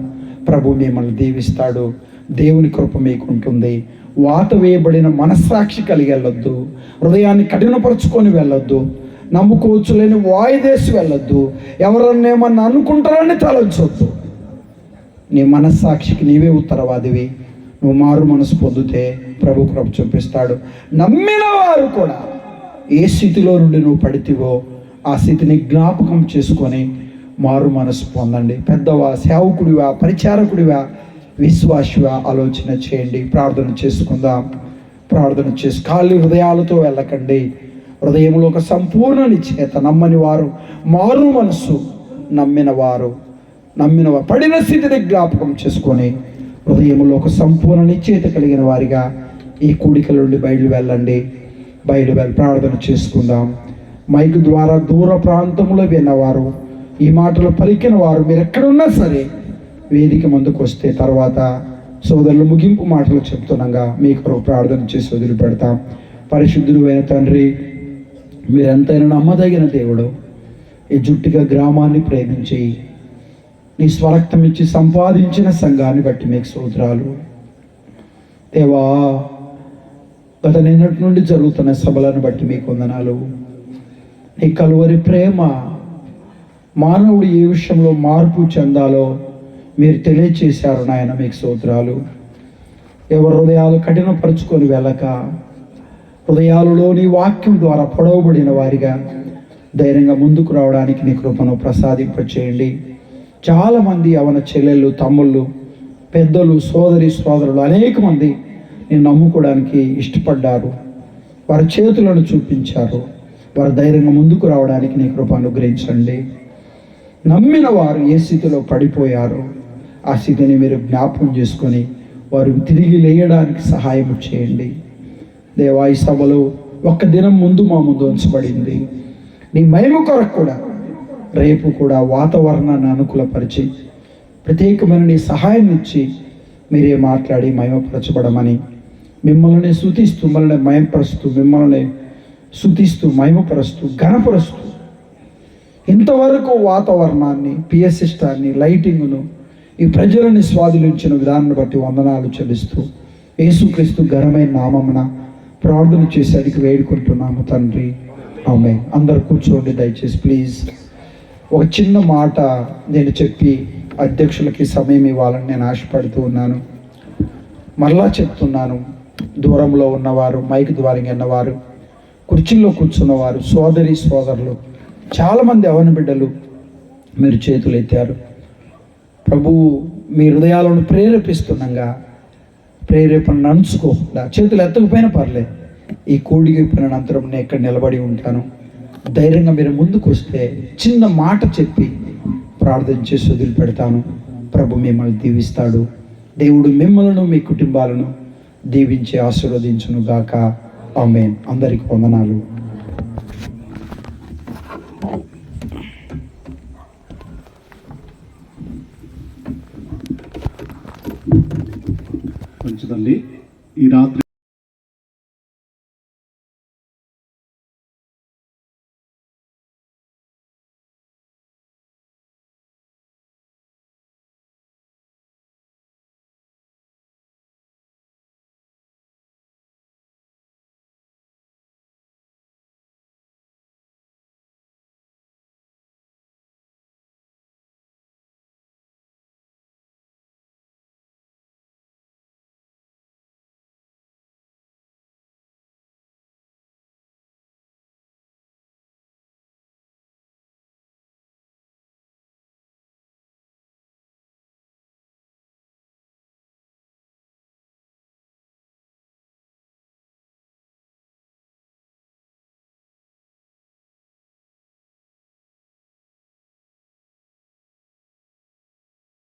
ప్రభు మిమ్మల్ని దీవిస్తాడు. దేవుని కృప మీకు ఉంటుంది. వాత వేయబడిన మనస్సాక్షి కలిగి వెళ్ళొద్దు, హృదయాన్ని కఠినపరుచుకొని వెళ్ళొద్దు, నమ్ముకోవచ్చులేని వాయిదేసి వెళ్ళొద్దు, ఎవరన్నేమన్నా అనుకుంటారని తలంచొద్దు. నీ మనస్సాక్షికి నీవే ఉత్తరవాదివి. నువ్వు మారు మనసు పొందితే ప్రభు కృప చూపిస్తాడు. నమ్మిన వారు కూడా ఏ స్థితిలో నుండి నువ్వు పడితివో ఆ స్థితిని జ్ఞాపకం చేసుకొని మారు మనసు పొందండి. పెద్దవా, సేవకుడివా, పరిచారకుడివా, విశ్వాసివా, ఆలోచన చేయండి. ప్రార్థన చేసుకుందాం, ప్రార్థన చేసి ఖాళీ హృదయాలతో వెళ్ళకండి. హృదయంలో ఒక సంపూర్ణ నిశ్చయత, నమ్మని వారు మారు మనస్సు, నమ్మిన వారు పడిన స్థితిని జ్ఞాపకం చేసుకొని హృదయంలో ఒక సంపూర్ణ నిశ్చయత కలిగిన వారిగా ఈ కూడికల నుండి బయలు వెళ్ళండి. బయలు వెళ్ళి ప్రార్థన చేసుకుందాం. మైకు ద్వారా దూర ప్రాంతంలో విన్నవారు, ఈ మాటలు పలికిన వారు, మీరు ఎక్కడున్నా సరే వేదిక ముందుకు వస్తే తర్వాత సోదరులు ముగింపు మాటలు చెప్తున్నాగా మీ కొరకు ప్రార్థన చేసి వదిలిపెడతాం. పరిశుద్ధుడు అయిన తండ్రి, మీరెంతైనా నమ్మదగిన దేవుడు. ఈ జుట్టుగా గ్రామాన్ని ప్రేమించి నీ స్వరక్తం ఇచ్చి సంపాదించిన సంఘాన్ని బట్టి మీకు స్తోత్రాలు దేవా. గత నిన్నటి నుండి జరుగుతున్న సభలను బట్టి మీకు వందనాలు. నీ కలువరి ప్రేమ మానవుడు ఏ విషయంలో మార్పు చెందాలో మీరు తెలియచేశారు నాయన, మీకు స్తోత్రాలు. ఎవరు హృదయాలు కఠినపరుచుకొని వెళ్ళక హృదయాలలో నీ వాక్యం ద్వారా పొడవబడిన వారిగా ధైర్యంగా ముందుకు రావడానికి నీ కృపను ప్రసాదింపచేయండి. చాలామంది అవన చెల్లెళ్ళు, తమ్ముళ్ళు, పెద్దలు, సోదరులు అనేక మంది నేను నమ్ముకోవడానికి ఇష్టపడ్డారు. వారి చేతులను చూపించారు. వారు ధైర్యంగా ముందుకు రావడానికి నీ కృప అనుగ్రహించండి. నమ్మిన వారు ఏ స్థితిలో పడిపోయారో ఆ స్థితిని మీరు జ్ఞాపకం చేసుకొని వారు తిరిగి లేయడానికి సహాయం చేయండి. దేవా, ఈ సభలో ఒక్క దినం ముందు మా ముందు ఉంచబడింది. నీ మహిమ కొరకు కూడా రేపు కూడా వాతావరణాన్ని అనుకూలపరిచి ప్రత్యేకమైన నీ సహాయం ఇచ్చి మీరే మాట్లాడి మహిమపరచబడమని మిమ్మల్ని స్తుతిస్తూ, మిమ్మల్ని మహిమపరుస్తూ, మిమ్మల్ని స్తుతిస్తూ, మహిమపరుస్తూ, ఘనపరుస్తూ ఇంతవరకు వాతావరణాన్ని, పిఎస్ సిస్టాన్ని, లైటింగ్ను, ఈ ప్రజలని స్వాధీనించిన విధానాన్ని బట్టి వందనాలు చెల్లిస్తూ యేసుక్రీస్తు ఘనమైన నామమున ప్రార్థన చేసి అడిగి వేడుకుంటున్నాము తండ్రి, ఆమేన్. అందరు కూర్చోండి దయచేసి ప్లీజ్. ఒక చిన్న మాట నేను చెప్పి అధ్యక్షులకి సమయం ఇవ్వాలని నేను ఆశపడుతూ ఉన్నాను. మరలా చెప్తున్నాను, దూరంలో ఉన్నవారు, మైక్ ద్వారా విన్నవారు, కుర్చీల్లో కూర్చున్నవారు, సోదరులు, చాలామంది అవన బిడ్డలు మీరు చేతులు ఎత్తారు. ప్రభువు మీ హృదయాలను ప్రేరేపిస్తుండగా ప్రేరేపణను అణుచుకోకుండా చేతులు ఎత్తకపోయినా పర్లేదు, ఈ కూడికి అనంతరం నేను ఇక్కడ నిలబడి ఉంటాను. ధైర్యంగా మీరు ముందుకు వస్తే చిన్న మాట చెప్పి ప్రార్థన చేసి వదిలిపెడతాను. ప్రభు మిమ్మల్ని దీవిస్తాడు. దేవుడు మిమ్మల్ని, మీ కుటుంబాలను దీవించి ఆశీర్వదించును గాక. ఆమేన్. అందరికీ వందనాలు.